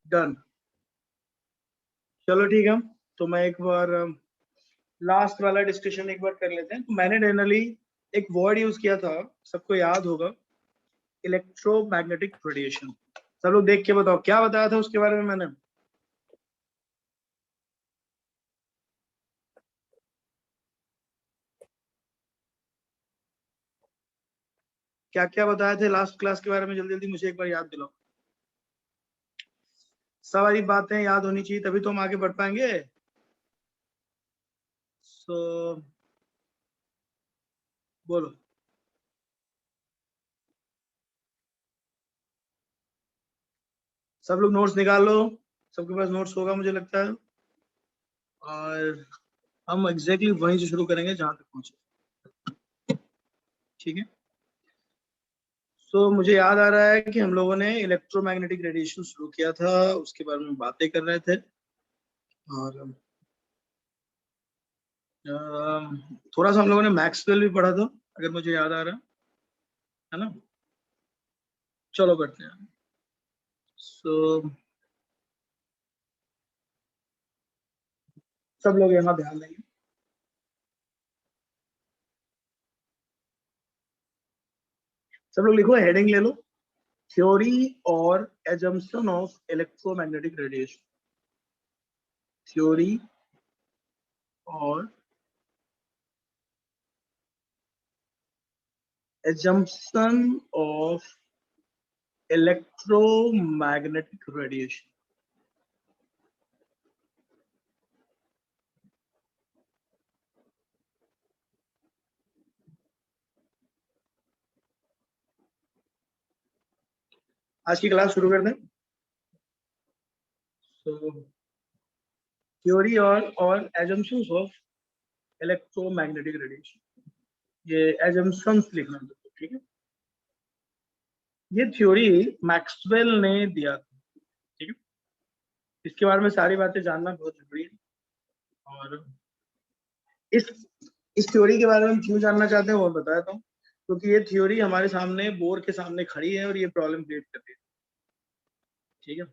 Done. चलो ठीक है, तो मैं एक बार लास्ट वाला डिस्कशन एक बार कर लेते हैं। तो मैंने जनरली एक वर्ड यूज किया था, सबको याद होगा, इलेक्ट्रोमैग्नेटिक रेडिएशन। सब लोग देख के बताओ क्या बताया था उसके बारे में मैंने। क्या क्या बताए थे लास्ट क्लास के बारे में, जल्दी जल्दी मुझे एक बार याद दिलाओ। सारी बातें याद होनी चाहिए तभी तो हम आगे बढ़ पाएंगे। सो बोलो। सब लोग नोट्स निकाल लो, सबके पास नोट्स होगा मुझे लगता है, और हम एग्जैक्टली वहीं से शुरू करेंगे जहां तक पहुंचे। ठीक है। मुझे याद आ रहा है कि हम लोगों ने इलेक्ट्रोमैग्नेटिक रेडिएशन शुरू किया था, उसके बारे में बातें कर रहे थे, और थोड़ा सा हम लोगों ने मैक्सवेल भी पढ़ा था, अगर मुझे याद आ रहा है ना। चलो करते हैं। सो सब लोग यहाँ ध्यान देंगे। सब लोग लिखो, हेडिंग ले लो, थ्योरी और assumption of electromagnetic radiation. Theory और एजम्पशन ऑफ इलेक्ट्रोमैग्नेटिक रेडिएशन। आज की क्लास शुरू कर दें। थ्योरी और एजम्पशंस ऑफ इलेक्ट्रोमैग्नेटिक रेडिएशन, ये एजम्पशंस लिखना है, ठीक है। ये थ्योरी मैक्सवेल ने दिया था, ठीक है। इसके बारे में सारी बातें जानना बहुत जरूरी है, और इस इस थ्योरी के बारे में हम क्यों जानना चाहते हैं वो बताता हूँ। क्योंकि ये थ्योरी हमारे सामने, बोर्ड के सामने खड़ी है, और ये प्रॉब्लम क्रिएट कर रही है, ठीक है।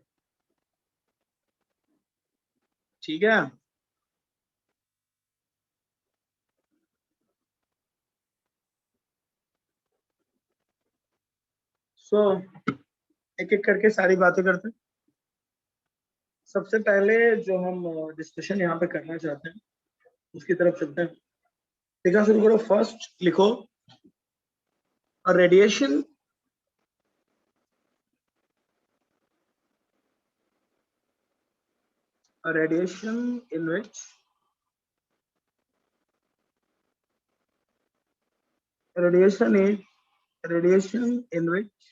ठीक है। सो एक एक करके सारी बातें करते हैं। सबसे पहले जो हम डिस्कशन यहाँ पे करना चाहते हैं उसकी तरफ चलते हैं। लिखना शुरू करो। फर्स्ट लिखो, radiation radiation in which radiation is radiation in which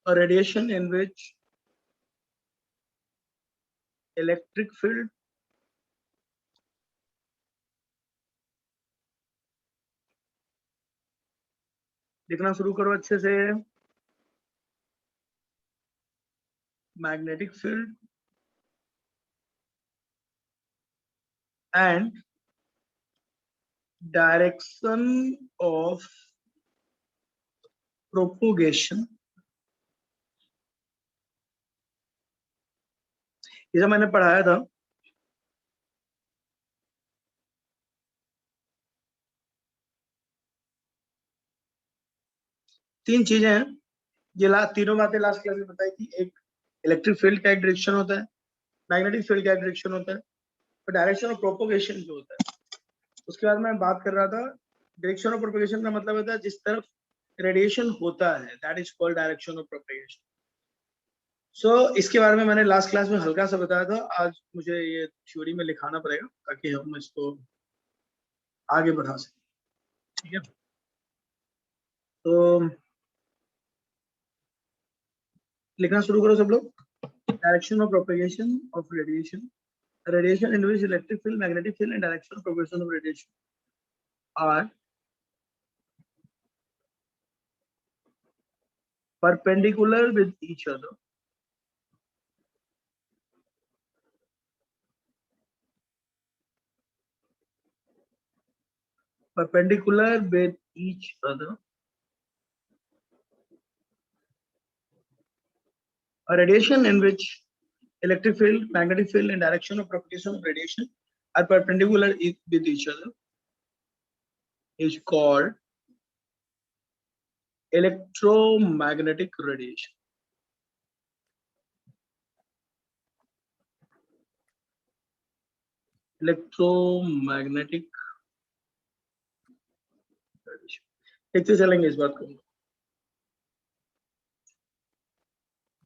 a radiation in which electric field लिखना शुरू करो अच्छे से। Magnetic field and direction of propagation, ये जो मैंने पढ़ाया था, तीन चीजें हैं। ये तीनों बातें लास्ट क्लास में बताई थी। एक, इलेक्ट्रिक फील्ड का एक डायरेक्शन होता है, मैग्नेटिक फील्ड का एक डायरेक्शन होता है, और डायरेक्शन ऑफ प्रोपोगेशन जो होता है उसके बाद मैं बात कर रहा था। डायरेक्शन ऑफ प्रोपोगेशन का मतलब होता है जिस तरफ रेडिएशन होता है, that is called direction of propagation. इसके बारे में मैंने लास्ट क्लास में हल्का सा बताया था, आज मुझे ये थ्योरी में लिखाना पड़ेगा ताकि हम इसको आगे बढ़ा सकें, ठीक है। तो लिखना शुरू करो सब लोग। Direction of propagation of radiation, radiation in which electric field, magnetic field and direction of propagation of radiation are perpendicular with each other, perpendicular with each other A radiation in which electric field, magnetic field, and direction of propagation of radiation are perpendicular with each other is called electromagnetic radiation. Electromagnetic radiation देखते चलेंगे इस बात को।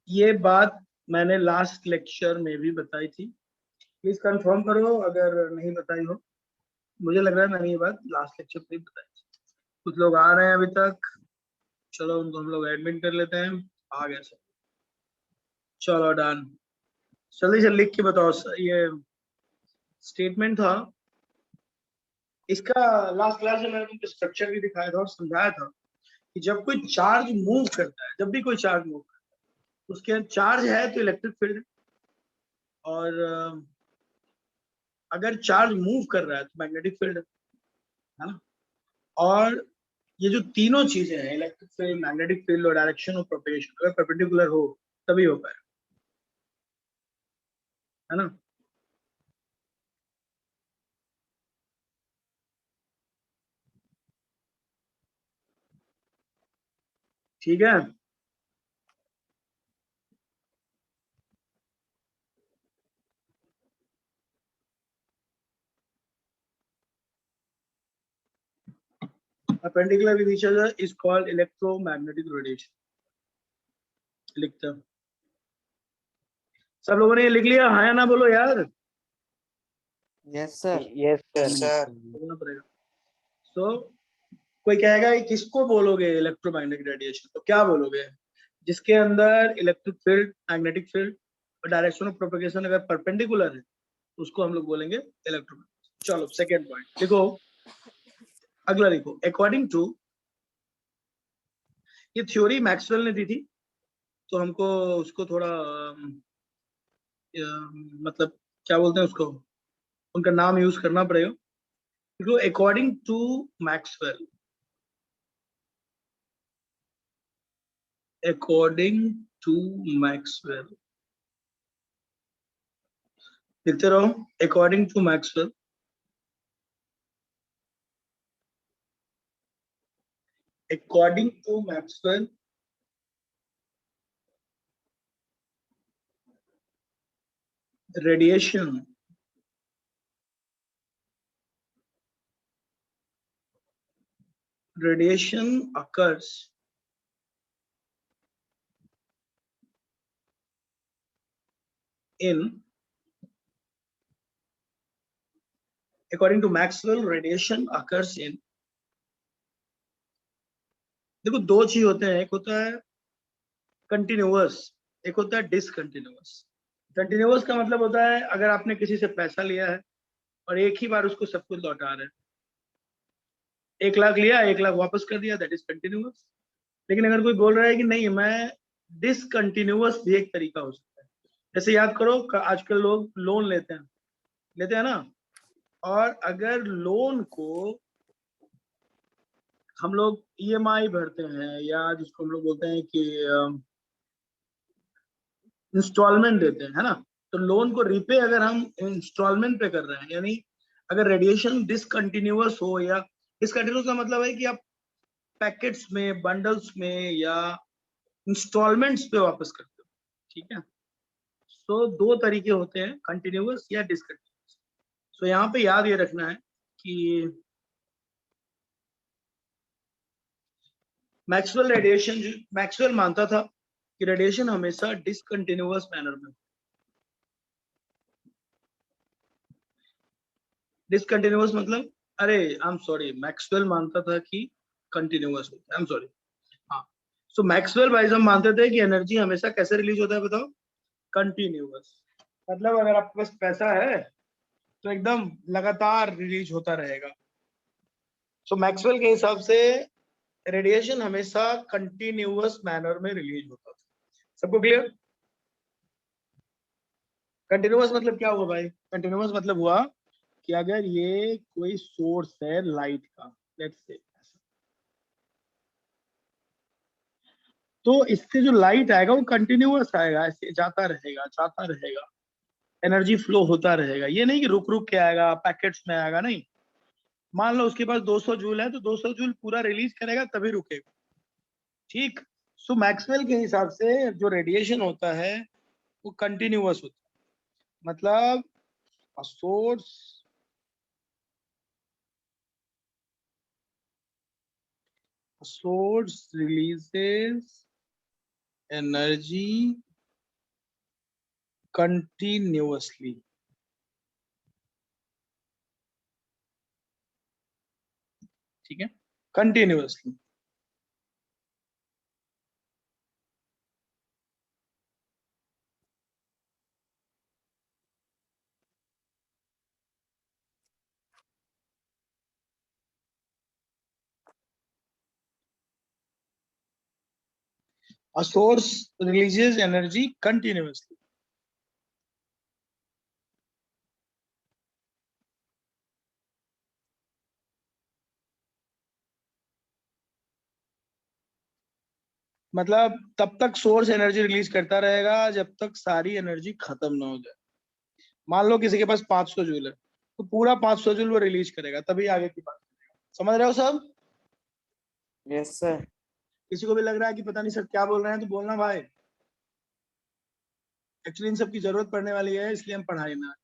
ये बात मैंने last lecture में भी बताई थी, प्लीज कंफर्म करो अगर नहीं बताई हो। मुझे लग रहा है मैंने ये बात लास्ट लेक्चर पे बताई थी। कुछ लोग आ रहे हैं अभी तक, चलो उनको हम लोग एडमिट कर लेते हैं। आ गया सर, चलो डन। जल्दी से लिख के बताओ सर। ये स्टेटमेंट था इसका, लास्ट क्लास में मैंने तुमको स्ट्रक्चर भी दिखाया था और समझाया था कि जब कोई चार्ज मूव करता है, जब भी कोई चार्ज मूव करता है उसके अंदर चार्ज है तो इलेक्ट्रिक फील्ड, और अगर चार्ज मूव कर रहा है तो मैग्नेटिक फील्ड है ना। और ये जो तीनों चीजें हैं, इलेक्ट्रिक फील्ड, मैग्नेटिक फील्ड और डायरेक्शन ऑफ प्रोपेगेशन, अगर परपेंडिकुलर हो तभी हो पाएगा, है ना। ठीक है, perpendicular with each other is called electromagnetic radiation। लिखते हैं सब लोगों ने ये लिख लिया, हाँ या ना बोलो यार। Yes sir. Yes sir. बोलना पड़ेगा। सो कोई कहेगा कि किसको बोलोगे इलेक्ट्रोमैग्नेटिक रेडिएशन, तो क्या बोलोगे? जिसके अंदर इलेक्ट्रिक फील्ड, मैग्नेटिक फील्ड और डायरेक्शन ऑफ प्रोपेगेशन अगर परपेंडिकुलर है तो उसको हम लोग बोलेंगे इलेक्ट्रोमैग्नेटिक। चलो सेकेंड पॉइंट लिखो, अगला लिखो। अकॉर्डिंग टू, ये थ्योरी मैक्सवेल ने दी थी तो हमको उसको थोड़ा मतलब क्या बोलते हैं उसको, उनका नाम यूज करना पड़ेगा। देखो, according to Maxwell, according to Maxwell, लिखते रहो। According to Maxwell, according to Maxwell, radiation occurs in, according to Maxwell, radiation occurs in, देखो दो चीज होते हैं, एक होता है कंटिन्यूअस, एक होता है डिसकंटिन्यूअस। कंटिन्यूअस का मतलब होता है अगर आपने किसी से पैसा लिया है और एक ही बार उसको सब कुछ लौटा रहे हैं, 1 लाख लिया, 1 लाख वापस कर दिया, दैट इज कंटिन्यूअस। लेकिन अगर कोई बोल रहा है कि नहीं, मैं डिसकंटिन्यूअस भी एक तरीका हो सकता है। जैसे याद करो, आजकल लोग लोन लेते हैं ना, और अगर लोन को हम लोग ईएमआई भरते हैं या जिसको हम लोग बोलते हैं कि इंस्टॉलमेंट देते हैं, है ना, तो लोन को रिपे अगर हम इंस्टॉलमेंट पे कर रहे हैं, यानी अगर रेडिएशन डिसकंटिन्यूअस हो, या डिसकंटिन्यूअस का मतलब है कि आप पैकेट्स में, बंडल्स में या इंस्टॉलमेंट्स पे वापस करते हो, ठीक है। सो दो तरीके होते हैं, कंटिन्यूअस या डिसकंटिन्यूअस। सो यहाँ पे याद ये रखना है कि मैक्सवेल मानता था कि रेडिएशन हमेशा डिसकंटिन्यूअस मैनर में, डिसकंटिन्यूअस मतलब, अरे आई एम सॉरी, मैक्सवेल मानता था कि कंटिन्यूअस होता है, आई एम सॉरी। हाँ, सो मैक्सवेल भाई साहब मानते थे कि एनर्जी हमेशा कैसे रिलीज होता है, बताओ? कंटिन्यूअस। मतलब अगर आपके पास पैसा है तो एकदम लगातार रिलीज होता रहेगा। सो मैक्सवेल के हिसाब से रेडिएशन हमेशा कंटिन्यूअस मैनर में रिलीज होता था। सबको क्लियर? कंटिन्यूअस मतलब क्या हुआ भाई? कंटिन्यूअस मतलब हुआ कि अगर ये कोई सोर्स है लाइट का, लेट्स से, तो इससे जो लाइट आएगा वो कंटिन्यूअस आएगा, ऐसे जाता रहेगा, एनर्जी फ्लो होता रहेगा। ये नहीं कि रुक रुक के आएगा, पैकेट्स में आएगा, नहीं। मान लो उसके पास 200 जूल है तो 200 जूल पूरा रिलीज करेगा तभी रुकेगा। ठीक। सो मैक्सवेल के हिसाब से जो रेडिएशन होता है वो कंटिन्यूअस होता है। मतलब सोर्स रिलीजेस एनर्जी कंटिन्यूअसली। ठीक है, continuously. A source releases energy continuously. मतलब तब तक सोर्स एनर्जी रिलीज करता रहेगा जब तक सारी एनर्जी खत्म ना हो जाए। मान लो किसी के पास 500 जूल है तो पूरा 500 जूल वो रिलीज करेगा तभी आगे की बात करेगा। समझ रहे हो सब? Yes sir. किसी को भी लग रहा है कि पता नहीं सर क्या बोल रहे हैं तो बोलना भाई, एक्चुअली इन सब की जरूरत पड़ने वाली है इसलिए हम पढ़ाई में आए।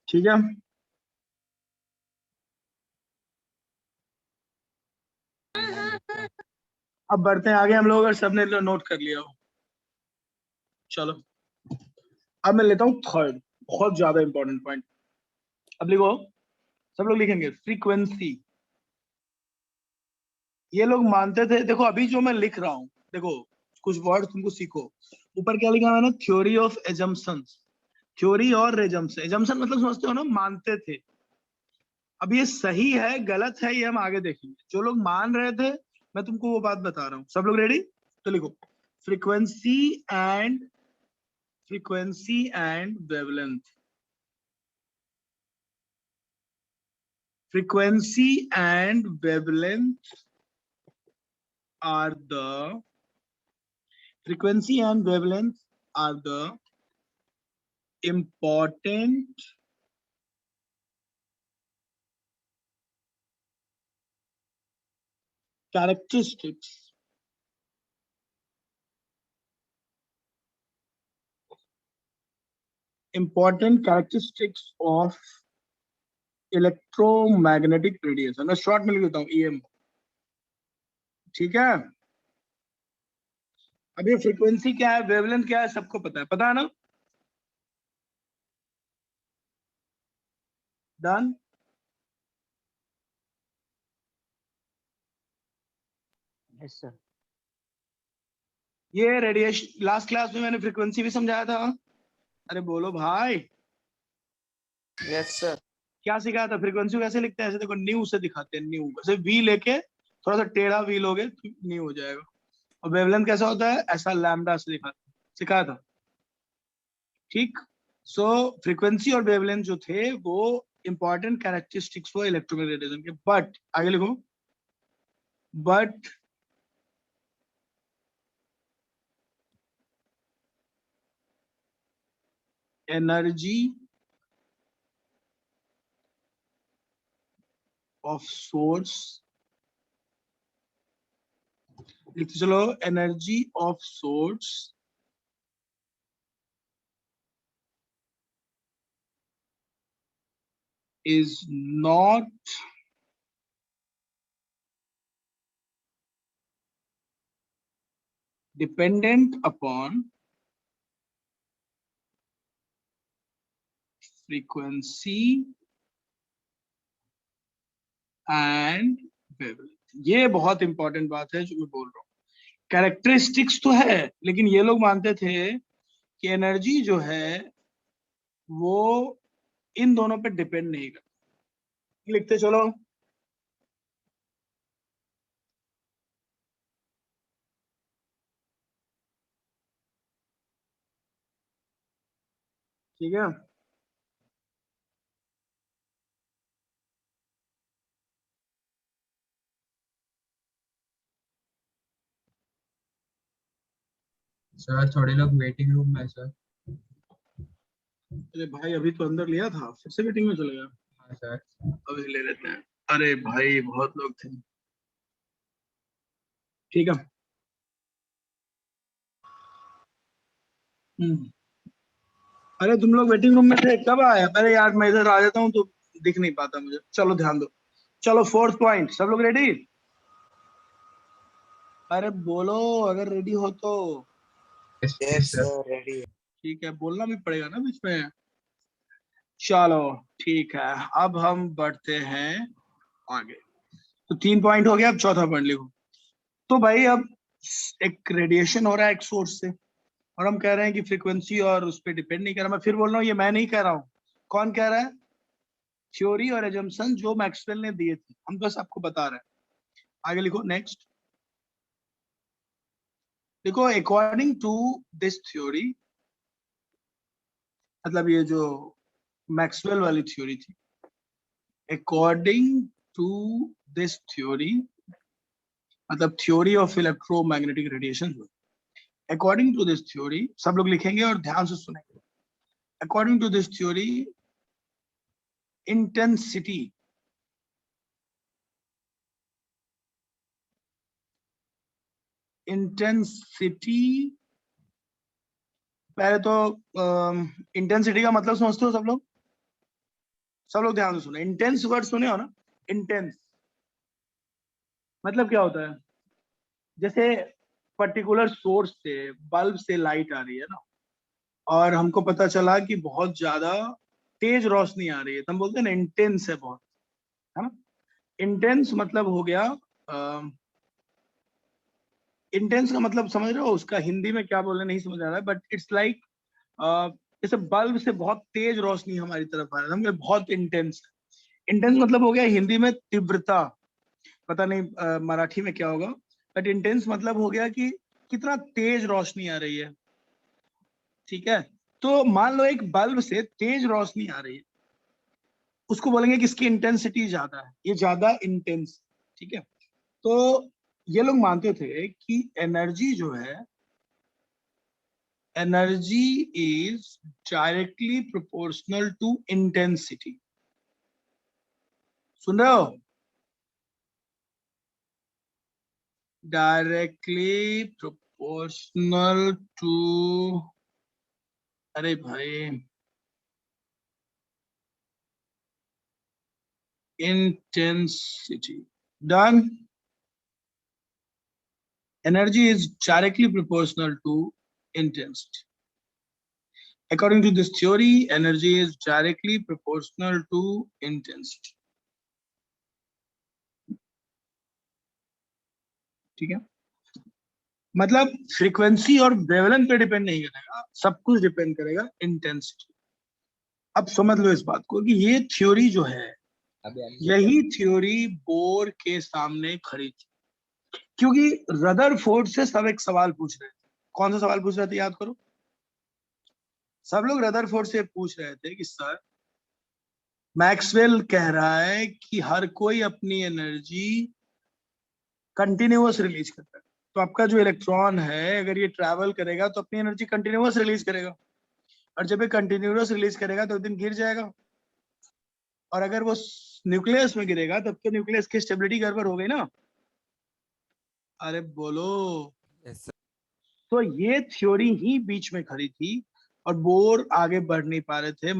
ठीक है, अब बढ़ते हैं आगे हम लोग, अगर सबने नोट कर लिया हो। चलो अब मैं लेता हूँ थर्ड, बहुत ज्यादा इंपॉर्टेंट पॉइंट। अब लिखो, सब लोग लिखेंगे फ्रीक्वेंसी। ये लोग मानते थे, देखो अभी जो मैं लिख रहा हूँ, देखो कुछ वर्ड तुमको सीखो। ऊपर क्या लिखा है मैंने? Theory of assumptions. थ्योरी और एजम्पशन, एजम्पशन मतलब समझते हो ना, मानते थे। अब ये सही है गलत है ये हम आगे देखेंगे। जो लोग मान रहे थे मैं तुमको वो बात बता रहा हूँ। सब लोग रेडी? तो लिखो frequency and wavelength. Frequency and wavelength are the frequency and wavelength are the important characteristics of electromagnetic radiation. मैं शॉर्ट में लिख देता हूँ EM। ठीक है, अब ये फ्रीक्वेंसी क्या है, वेवलेंथ क्या है, सबको पता है ना? डन। Yes sir. ये रेडिएशन लास्ट क्लास में मैंने फ्रीक्वेंसी भी समझाया था। अरे बोलो भाई। Yes sir. क्या सिखाया था? फ्रीक्वेंसी कैसे लिखते हैं? ऐसे देखो, न्यू से दिखाते हैं, न्यू ऐसे वी लेके थोड़ा सा टेढ़ा वी लोगे तो न्यू हो जाएगा। और वेवलेंथ कैसा होता है? ऐसा लैम्डा से दिखाते हैं, सिखाया था। ठीक। सो फ्रीक्वेंसी और वेवलेंथ जो थे वो इंपॉर्टेंट कैरेक्टरिस्टिक्स वो इलेक्ट्रोमैग्नेटिक रेडिएशन के। बट आगे लिखो, बट एनर्जी ऑफ सोर्स, लिखते चलो, energy of source is not dependent upon frequency and wavelength। ये बहुत इंपॉर्टेंट बात है जो मैं बोल रहा हूँ। कैरेक्टरिस्टिक्स तो है लेकिन ये लोग मानते थे कि एनर्जी जो है वो इन दोनों पे डिपेंड नहीं करती। लिखते चलो, ठीक है। सर थोड़े लोग वेटिंग रूम में सर। अरे भाई अभी तो अंदर लिया था, फिर से मीटिंग में चले गया। हाँ सर। अभी ले लेते हैं। अरे भाई बहुत लोग थे। ठीक है। अरे तुम लोग वेटिंग रूम में थे, कब आए? अरे यार मैं इधर आ जाता हूँ तो दिख नहीं पाता मुझे। चलो ध्यान दो। चलो फोर्थ पॉइंट, सब लोग रेडी? अरे बोलो अगर रेडी हो तो। Yes, sir. sir. Ready. ठीक है, बोलना भी पड़ेगा ना बीच में। चलो ठीक है, अब हम बढ़ते हैं आगे। तो 3 पॉइंट हो गया, अब चौथा पॉइंट लिखो। तो भाई अब एक रेडिएशन हो रहा है एक सोर्स से, और हम कह रहे हैं कि फ्रीक्वेंसी और उस पर डिपेंड नहीं कर रहा। मैं फिर बोल रहा हूँ, ये मैं नहीं कह रहा हूँ। कौन कह रहा है? थ्योरी और एजम्पशन जो मैक्सवेल ने दिए थे, हम बस आपको बता रहे हैं। आगे लिखो नेक्स्ट। देखो अकॉर्डिंग टू दिस थ्योरी, मतलब ये जो मैक्सवेल वाली थ्योरी थी, अकॉर्डिंग टू दिस थ्योरी मतलब theory of electromagnetic radiation. According to this theory, सब लोग लिखेंगे और ध्यान से सुनेंगे। According to this theory, intensity पहले तो इंटेंसिटी का मतलब समझते हो सब लोग? सब लोग ध्यान से सुने। इंटेंस वर्ड सुने हो ना? इंटेंस मतलब क्या होता है? जैसे पर्टिकुलर सोर्स से, बल्ब से लाइट आ रही है ना, और हमको पता चला कि बहुत ज्यादा तेज रोशनी आ रही है, तो हम बोलते हैं ना इंटेंस है बहुत, है ना? इंटेंस मतलब हो गया, इंटेंस का मतलब समझ रहे हो? उसका हिंदी में क्या बोलने नहीं समझ आ रहा है, बट इट्स लाइक जैसे बल्ब से बहुत तेज रोशनी हमारी तरफ आ रहा है, हम कहें बहुत इंटेंस। इंटेंस मतलब हो गया हिंदी में तीव्रता, पता नहीं मराठी में क्या होगा, बट इंटेंस मतलब हो गया कि कितना तेज रोशनी आ रही है। ठीक है, तो मान लो एक बल्ब से तेज रोशनी आ रही है, उसको बोलेंगे कि इसकी इंटेंसिटी ज्यादा है, ये ज्यादा इंटेंस। ठीक है, तो ये लोग मानते थे कि एनर्जी जो है, energy is directly proportional to intensity. सुन रहे हो? डायरेक्टली प्रोपोर्शनल टू, अरे भाई, intensity. Done. Energy is directly proportional to intensity. According to this theory, energy is directly proportional to intensity. ठीक है, मतलब फ्रीक्वेंसी और वेवलेंथ पे डिपेंड नहीं करेगा, सब कुछ डिपेंड करेगा इंटेंसिटी। अब समझ लो इस बात को कि ये थ्योरी जो है, यही थ्योरी बोर के सामने खड़ी थी, क्योंकि रदरफोर्ड से सब एक सवाल पूछ रहे थे। कौन सा सवाल पूछ रहे थे, याद करो? सब लोग रदरफोर्ड से पूछ रहे थे कि सर, मैक्सवेल कह रहा है कि हर कोई अपनी एनर्जी कंटिन्यूअस रिलीज करता है, तो आपका जो इलेक्ट्रॉन है अगर ये ट्रैवल करेगा तो अपनी एनर्जी कंटिन्यूअस रिलीज करेगा, और जब ये कंटिन्यूअस रिलीज करेगा तो एक दिन गिर जाएगा, और अगर वो न्यूक्लियस में गिरेगा तब तो न्यूक्लियस की स्टेबिलिटी गड़बड़ हो गई ना। अरे बोलो। Yes, sir. तो ये थ्योरी ही बीच में खड़ी थी, और बोर आगे बढ़ नहीं पा रहे थे,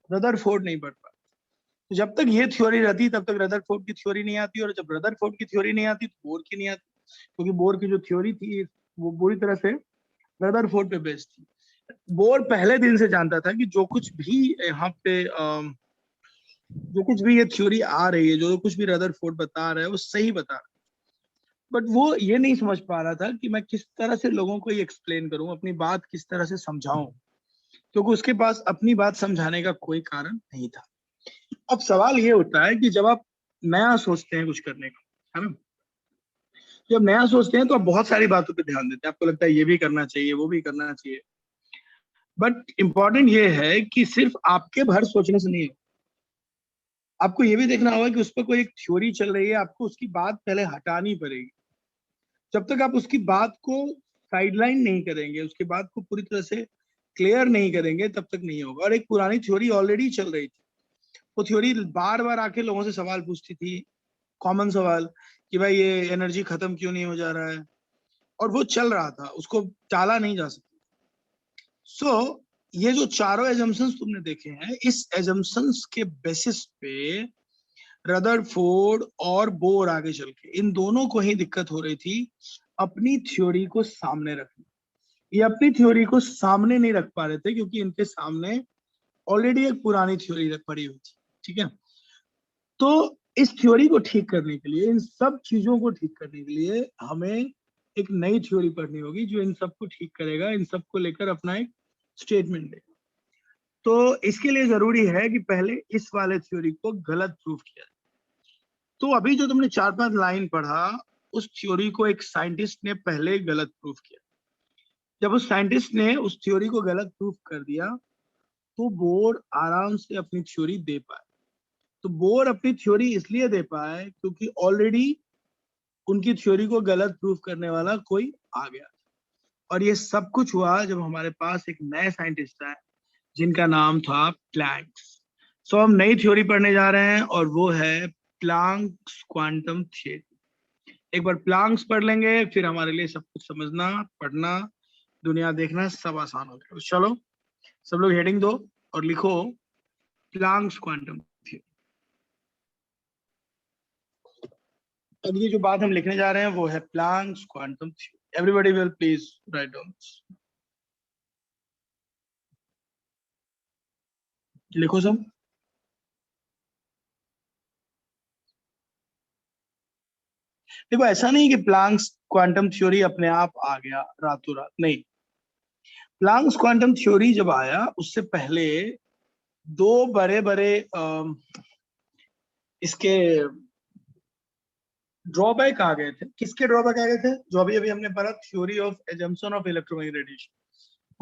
रदरफोर्ड नहीं बढ़ पा। तो जब तक ये थ्योरी रहती तब तक रदरफोर्ड की थ्योरी नहीं आती, और जब रदरफोर्ड की थ्योरी नहीं आती तो बोर की नहीं आती, क्योंकि बोर की जो थ्योरी थी वो पूरी तरह से रदरफोर्ड पे बेस्ड थी। बोर पहले दिन से जानता था कि जो कुछ भी यहाँ पे जो कुछ भी ये थ्योरी आ रही है, जो कुछ भी रदरफोर्ड बता रहा है वो सही बता रहा है, बट वो ये नहीं समझ पा रहा था कि मैं किस तरह से लोगों को ये एक्सप्लेन करूं, अपनी बात किस तरह से समझाऊं, क्योंकि उसके पास अपनी बात समझाने का कोई कारण नहीं था। अब सवाल ये होता है कि जब आप नया सोचते हैं कुछ करने का, है ना, जब नया सोचते हैं तो आप बहुत सारी बातों पे ध्यान देते हैं, आपको लगता है ये भी करना चाहिए, वो भी करना चाहिए, बट इंपॉर्टेंट ये है कि सिर्फ आपके भर सोचने से नहीं है, आपको ये भी देखना होगा कि उस पर कोई एक थ्योरी चल रही है, आपको उसकी बात पहले हटानी पड़ेगी। जब तक आप उसकी बात को साइडलाइन नहीं करेंगे, उसकी बात को पूरी तरह से क्लियर नहीं करेंगे, तब तक नहीं होगा। और एक पुरानी थ्योरी ऑलरेडी चल रही थी, वो थ्योरी बार बार आके लोगों से सवाल पूछती थी, कॉमन सवाल, कि भाई ये एनर्जी खत्म क्यों नहीं हो जा रहा है, और वो चल रहा था, उसको टाला नहीं जा सकता। सो ये जो चारों एजम्पशंस तुमने देखे हैं, इस एजम्पशंस के बेसिस पे रदरफोर्ड और बोर आगे चल के इन दोनों को ही दिक्कत हो रही थी अपनी थ्योरी को सामने रखने। ये अपनी थ्योरी को सामने नहीं रख पा रहे थे क्योंकि इनके सामने ऑलरेडी एक पुरानी थ्योरी पड़ी हुई थी। ठीक है, तो इस थ्योरी को ठीक करने के लिए, इन सब चीजों को ठीक करने के लिए हमें एक नई थ्योरी पढ़नी होगी जो इन सबको ठीक करेगा, इन सबको लेकर अपना एक स्टेटमेंट देगा। तो इसके लिए जरूरी है कि पहले इस वाले थ्योरी को गलत प्रूफ किया। तो अभी जो तुमने 4-5 लाइन पढ़ा, उस थ्योरी को एक साइंटिस्ट ने पहले गलत प्रूफ किया। जब उस साइंटिस्ट ने उस थ्योरी को गलत प्रूफ कर दिया, तो बोर आराम से अपनी थ्योरी दे पाए। तो बोर अपनी थ्योरी इसलिए दे पाए क्योंकि ऑलरेडी उनकी थ्योरी को गलत प्रूफ करने वाला कोई आ गया। और ये सब कुछ हुआ जब हमारे पास एक नए साइंटिस्ट आए जिनका नाम था प्लैंक्स। सो हम नई थ्योरी पढ़ने जा रहे हैं और वो है प्लैंक्स क्वांटम थ्योरी। एक बार प्लैंक्स पढ़ लेंगे, फिर हमारे लिए सब कुछ समझना, पढ़ना, दुनिया देखना सब आसान हो जाएगा। चलो सब लोग हेडिंग दो और लिखो प्लैंक्स क्वांटम थ्योरी। अब ये जो बात हम लिखने जा रहे हैं वो है Planck's quantum theory. Everybody will please write down, लिखो सब। देखो ऐसा नहीं कि प्लैंक्स क्वांटम थ्योरी अपने आप आ गया रातों रात, नहीं। प्लैंक्स क्वांटम थ्योरी जब आया उससे पहले दो बड़े बड़े इसके ड्रॉबैक आ गए थे। किसके ड्रॉबैक आ गए थे? जो अभी अभी हमने पढ़ा, theory of assumption of electromagnetic radiation,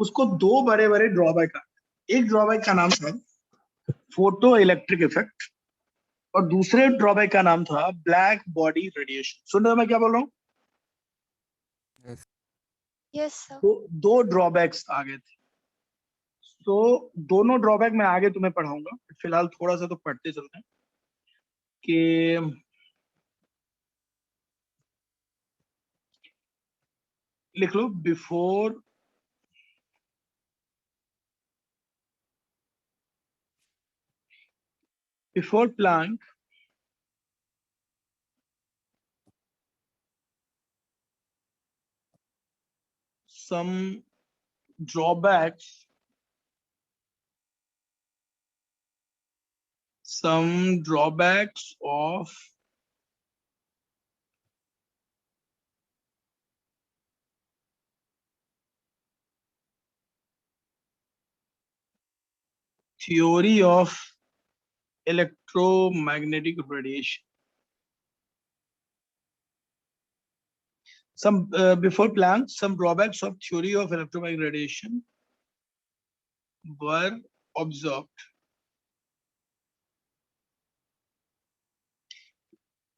उसको दो बड़े बड़े ड्रॉबैक आ गए। एक ड्रॉबैक का नाम था फोटो इलेक्ट्रिक इफेक्ट और दूसरे ड्रॉबैक का नाम था ब्लैक बॉडी रेडिएशन। सुन रहे हो मैं क्या बोल रहा हूँ? Yes. Yes sir. तो दो ड्रॉबैक्स आ गए थे। तो दोनों ड्रॉबैक मैं आगे तुम्हें पढ़ाऊंगा, फिलहाल थोड़ा सा तो पढ़ते चलते हैं कि लिख लो before Planck some drawbacks of theory of electromagnetic radiation. Before Planck, some drawbacks of theory of electromagnetic radiation were observed.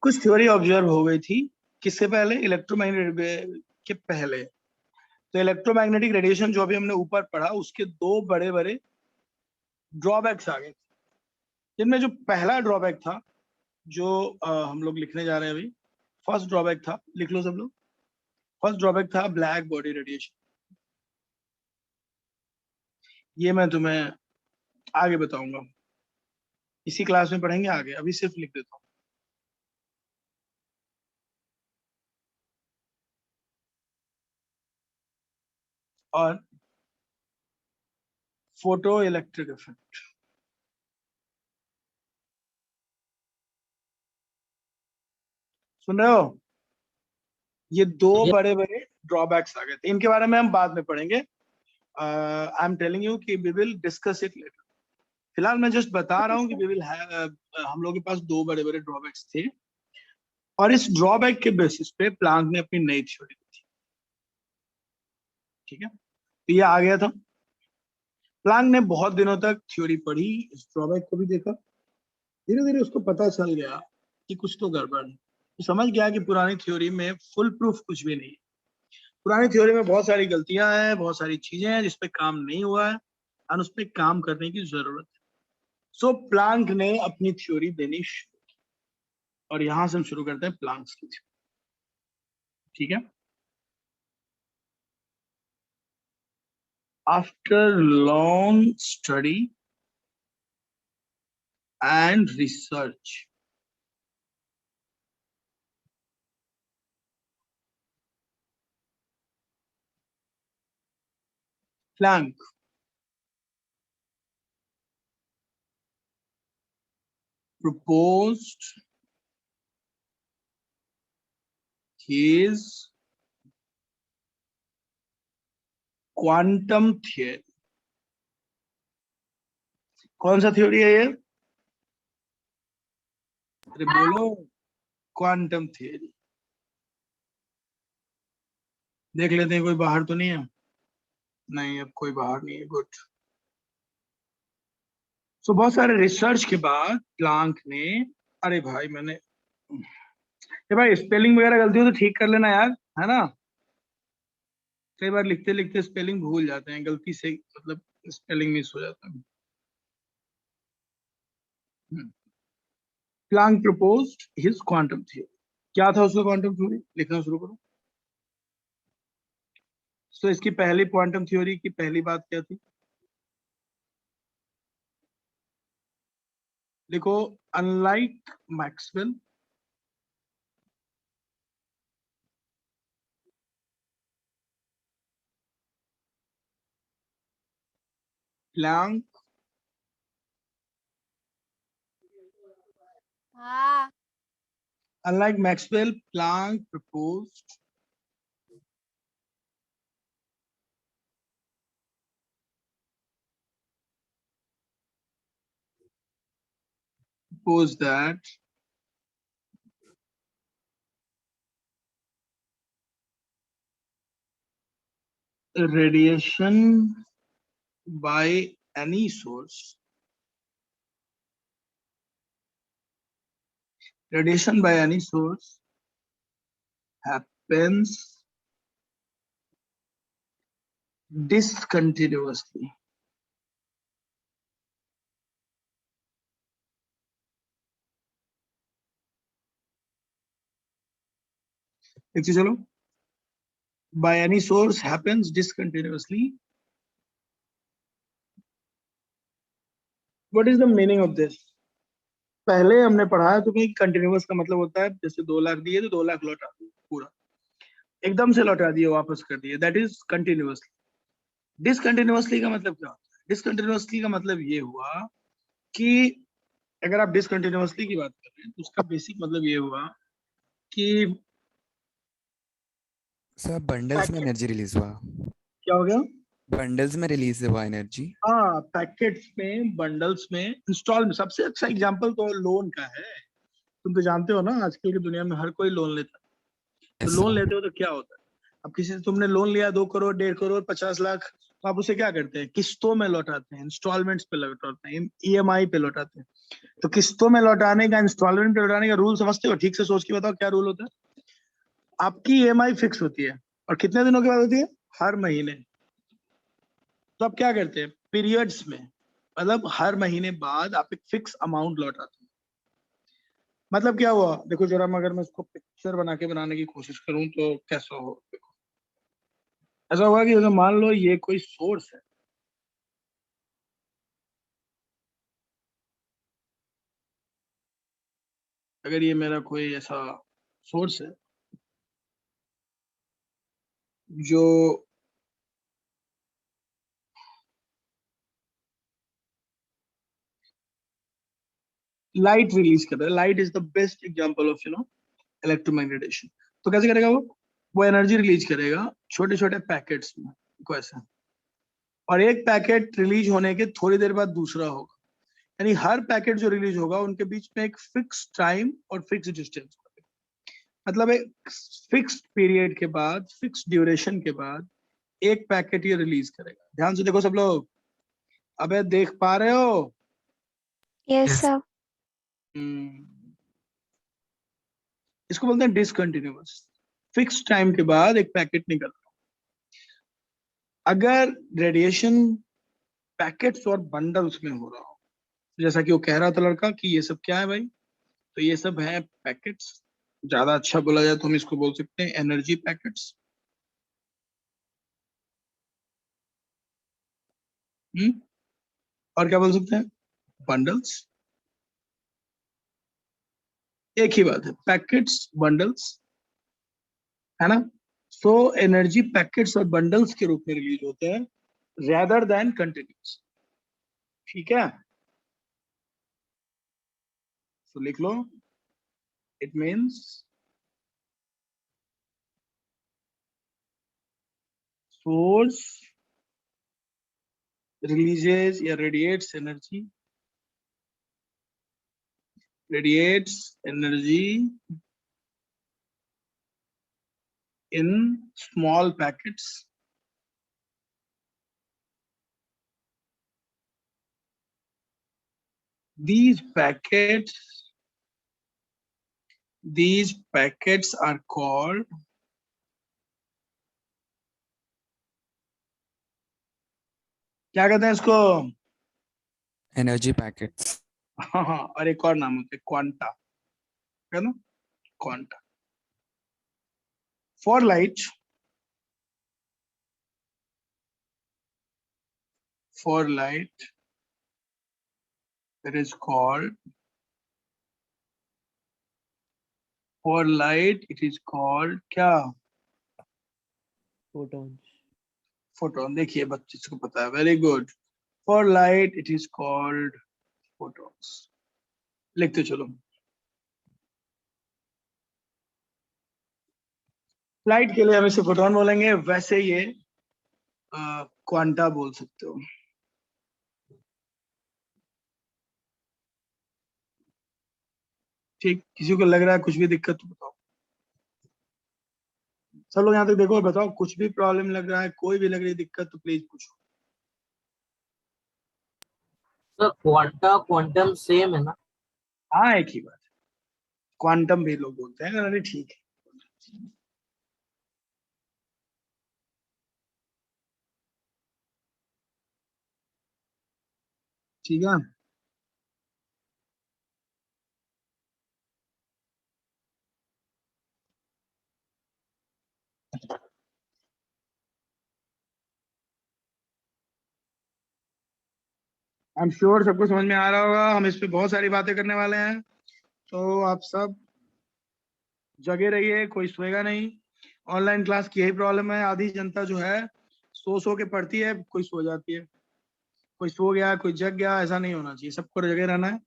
कुछ थ्योरी ऑब्जर्व हो गई थी, किससे पहले? इलेक्ट्रोमैग्नेटिक के पहले। तो इलेक्ट्रोमैग्नेटिक रेडिएशन जो अभी हमने ऊपर पढ़ा, उसके दो बड़े बड़े ड्रॉबैक्स आ गए थे, जिनमें जो पहला ड्रॉबैक था जो हम लोग लिखने जा रहे हैं अभी, फर्स्ट ड्रॉबैक था, लिख लो सब लोग। फर्स्ट ड्रॉबैक था ब्लैक बॉडी रेडिएशन। ये मैं तुम्हें आगे बताऊंगा, इसी क्लास में पढ़ेंगे आगे, अभी सिर्फ लिख देता हूँ। और फोटो इलेक्ट्रिक इफेक्ट, सुन रहे हो? ये दो बड़े बड़े ड्रॉबैक्स आ गए थे, इनके बारे में हम बाद में पढ़ेंगे। आई एम टेलिंग यू कि we will discuss it later. फिलहाल मैं जस्ट बता रहा हूँ कि वी विल हम लोग के पास दो बड़े बड़े ड्रॉबैक्स थे और इस ड्रॉबैक के बेसिस पे प्लैंक ने अपनी नई थ्योरी दी थी। ठीक है, तो ये आ गया था। प्लांक ने बहुत दिनों तक थ्योरी पढ़ी, इस ड्रॉबैक को भी देखा, धीरे धीरे उसको पता चल गया कि कुछ तो गड़बड़ है। तो समझ गया कि पुरानी थ्योरी में फुल प्रूफ कुछ भी नहीं है, पुरानी थ्योरी में बहुत सारी गलतियां हैं, बहुत सारी चीजें हैं जिसपे काम नहीं हुआ है और उस पर काम करने की जरूरत है। सो प्लांक ने अपनी थ्योरी देनी शुरू की और यहां से हम शुरू करते हैं प्लांक्स की थ्योरी। ठीक है। After long study and research, Planck proposed his quantum theory. कौन सा थ्योरी है ये? अरे बोलो, क्वांटम थियरी। देख लेते हैं कोई बाहर तो नहीं है। नहीं, अब कोई बाहर नहीं है, गुड। सो बहुत सारे रिसर्च के बाद प्लांक ने, अरे भाई मैंने, ये भाई स्पेलिंग वगैरह गलती हो तो ठीक कर लेना यार, है ना। कई बार लिखते लिखते स्पेलिंग भूल जाते हैं गलती से, मतलब स्पेलिंग मिस हो जाता है। Planck proposed his quantum theory. क्या था उसका क्वांटम थ्योरी? लिखना शुरू करो। तो इसकी पहली क्वांटम थ्योरी की पहली बात क्या थी? देखो, अनलाइक मैक्सवेल, प्लांक हाँ unlike Maxwell, Planck proposed that radiation by any source, radiation by any source happens discontinuously. देखिए चलो, by any source happens discontinuously. What is the meaning of this? पहले हमने पढ़ा है तुम्हें कि कंटिन्यूअस का मतलब होता है जैसे 2 लाख दिए तो 2 लाख लौटा दिए, पूरा एकदम से लौटा दिए, वापस कर दिए, दैट इज कंटिन्यूअसली। डिसकंटिन्यूअसली का मतलब क्या होता है? डिसकंटिन्यूअसली का मतलब ये हुआ कि अगर आप डिसकंटिन्यूअसली की बात कर रहे हैं तो उसका बेसिक मतलब ये हुआ कि सर बंडल्स में एनर्जी रिलीज हुआ, क्या हो गया? बंडल्स में रिलीज हुआ एनर्जी। हाँ, पैकेट्स में, बंडल्स में, इंस्टॉल में। सबसे अच्छा एग्जांपल तो लोन का है। तुम तो जानते हो ना, आजकल की दुनिया में हर कोई लोन लेता है। तो Yes, लोन sir. लेते हो तो क्या होता है? अब किसी से तुमने लोन लिया 2 करोड़, 1.5 करोड़, 50 लाख, तो आप उसे क्या करते हैं? किस्तों में लौटाते हैं, इंस्टॉलमेंट्स पे लौटाते हैं, ईएमआई पे लौटाते हैं। तो किस्तों में लौटाने का, इंस्टॉलमेंट पे लौटाने का रूल समझते हो? ठीक से सोच के बताओ क्या रूल होता है। आपकी ईएमआई फिक्स होती है और कितने दिनों के बाद होती है? हर महीने। तो आप क्या करते हैं? पीरियड्स में, मतलब हर महीने बाद आप एक फिक्स अमाउंट लौटाते हैं। मतलब क्या हुआ? देखो जरा, अगर मैं इसको पिक्चर बना के बनाने की कोशिश करूं तो कैसा हो? देखो, ऐसा होगा कि अगर मान लो ये कोई सोर्स है, अगर ये मेरा कोई ऐसा सोर्स है जो लाइट रिलीज कर रहा है, light is the best example of electromagnetization. तो कैसे करेगा वो एनर्जी रिलीज करेगा छोटे छोटे पैकेट्स में, को ऐसा, और एक पैकेट रिलीज होने के थोड़ी देर बाद दूसरा होगा। यानी हर पैकेट जो रिलीज होगा उनके बीच में एक फिक्स टाइम और फिक्स डिस्टेंस, मतलब एक फिक्स पीरियड के बाद, फिक्स ड्यूरेशन के बाद एक पैकेट ये रिलीज करेगा। ध्यान से देखो सब लोग, अबे देख पा रहे हो? Yes Yes. सर। इसको बोलते हैं डिसकंटिन्यूअस। फिक्स टाइम के बाद एक पैकेट निकलता है। अगर रेडिएशन पैकेट्स और बंडल्स में हो रहा हो, जैसा कि वो कह रहा था लड़का कि ये सब क्या है भाई, तो ये सब है पैकेट्स। ज्यादा अच्छा बोला जाए तो हम इसको बोल सकते हैं एनर्जी पैकेट्स। और क्या बोल सकते हैं? बंडल्स। एक ही बात है, पैकेट्स बंडल्स, है ना? सो एनर्जी पैकेट्स और बंडल्स के रूप में रिलीज होते हैं रेदर देन कंटिन्यूस। ठीक है, तो लिख लो, इट मीन्स सोर्स releases या radiates energy in small packets these packets are called क्या कहते हैं इसको? Energy packets. हाँ, और एक और नाम होता है क्वांटा, है ना? Quanta. for light it is called क्या? फोटोन। देखिए बच्चे को पता है, very good. For light it is called photons. लिखते चलो। लाइट के लिए हम इसे फोटोन बोलेंगे, वैसे ये क्वांटा बोल सकते हो। ठीक, किसी को लग रहा है कुछ भी दिक्कत तो बताओ। सब लोग यहाँ तक देखो, बताओ कुछ भी प्रॉब्लम लग रहा है, कोई भी लग रही दिक्कत तो प्लीज पूछो। सर क्वांटा क्वांटम सेम है ना? हाँ, एक ही बात है, क्वांटम भी लोग बोलते हैं। अरे ठीक है, ठीक है। आई एम श्योर सबको समझ में आ रहा होगा। हम इस पे बहुत सारी बातें करने वाले हैं, तो आप सब जगे रहिए, कोई सोएगा नहीं। ऑनलाइन क्लास की यही प्रॉब्लम है, आधी जनता जो है सो के पढ़ती है, कोई सो जाती है, कोई सो गया, कोई जग गया। ऐसा नहीं होना चाहिए, सबको जगे रहना है।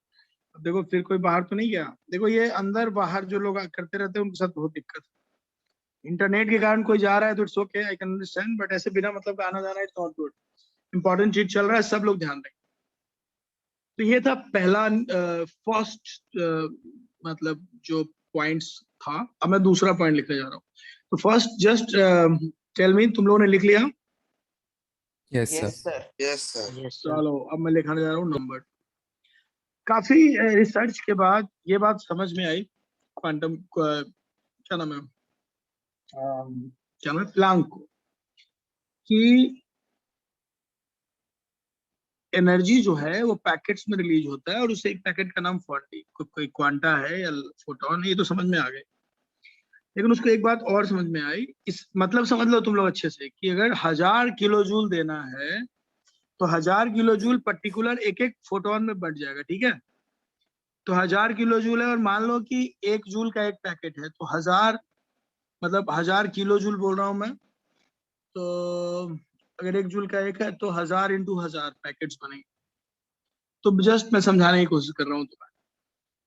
अब देखो फिर कोई बाहर तो नहीं गया। देखो ये अंदर बाहर जो लोग करते रहते हैं उनके साथ बहुत दिक्कत है। इंटरनेट के कारण कोई जा रहा है तो it's okay, I can understand, but ऐसे बिना मतलब का आना जाना इट्स नॉट गुड। इंपॉर्टेंट चीज चल रहा है, सब लोग ध्यान रखें। तो ये था पहला फर्स्ट मतलब जो पॉइंट्स था। अब मैं दूसरा पॉइंट लिखने जा रहा हूँ। तो फर्स्ट जस्ट टेल मी, तुम लोगों ने लिख लिया? Yes sir. Yes sir. चलो अब मैं लिखने जा रहा हूँ नंबर। काफी रिसर्च के बाद ये बात समझ में आई क्वांटम क्या नाम है, क्या नाम है, प्लांक को, कि एनर्जी जो है वो पैकेट्स में रिलीज होता है, और उसे एक पैकेट का नाम कोई क्वांटा है या फोटोन है, ये तो समझ में आ गए। लेकिन उसको एक बात और समझ में आई, इस मतलब समझ लो तुम लोग अच्छे से, कि अगर 1000 किलो जूल देना है तो 1000 किलो जूल पर्टिकुलर एक एक फोटोन में बढ़ जाएगा। ठीक है, तो 1000 किलो जूल है, और मान लो कि 1 जूल का एक पैकेट है, तो 1000 मतलब 1000 किलो जूल बोल रहा हूं मैं। तो अगर 1 जूल का एक है तो 1000 इंटू 1000 पैकेट्स बनेंगे। तो जस्ट मैं समझाने की कोशिश कर रहा हूँ तुम्हें,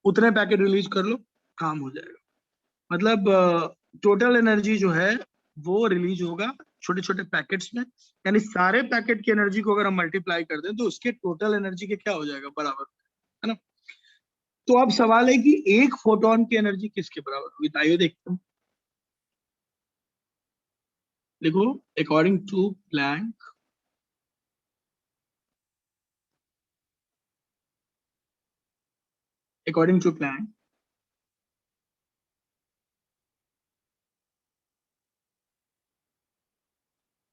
उतने पैकेट रिलीज कर लो, काम हो जाएगा। मतलब टोटल एनर्जी जो है वो रिलीज होगा छोटे छोटे पैकेट्स में, यानी सारे पैकेट की एनर्जी को अगर हम मल्टीप्लाई कर दें तो उसके टोटल एनर्जी के क्या हो जाएगा, बराबर, है ना? तो अब सवाल है कि एक फोटोन की एनर्जी किसके बराबर होगी, तो आइए देखते हैं। देखो, according to Planck according to Planck,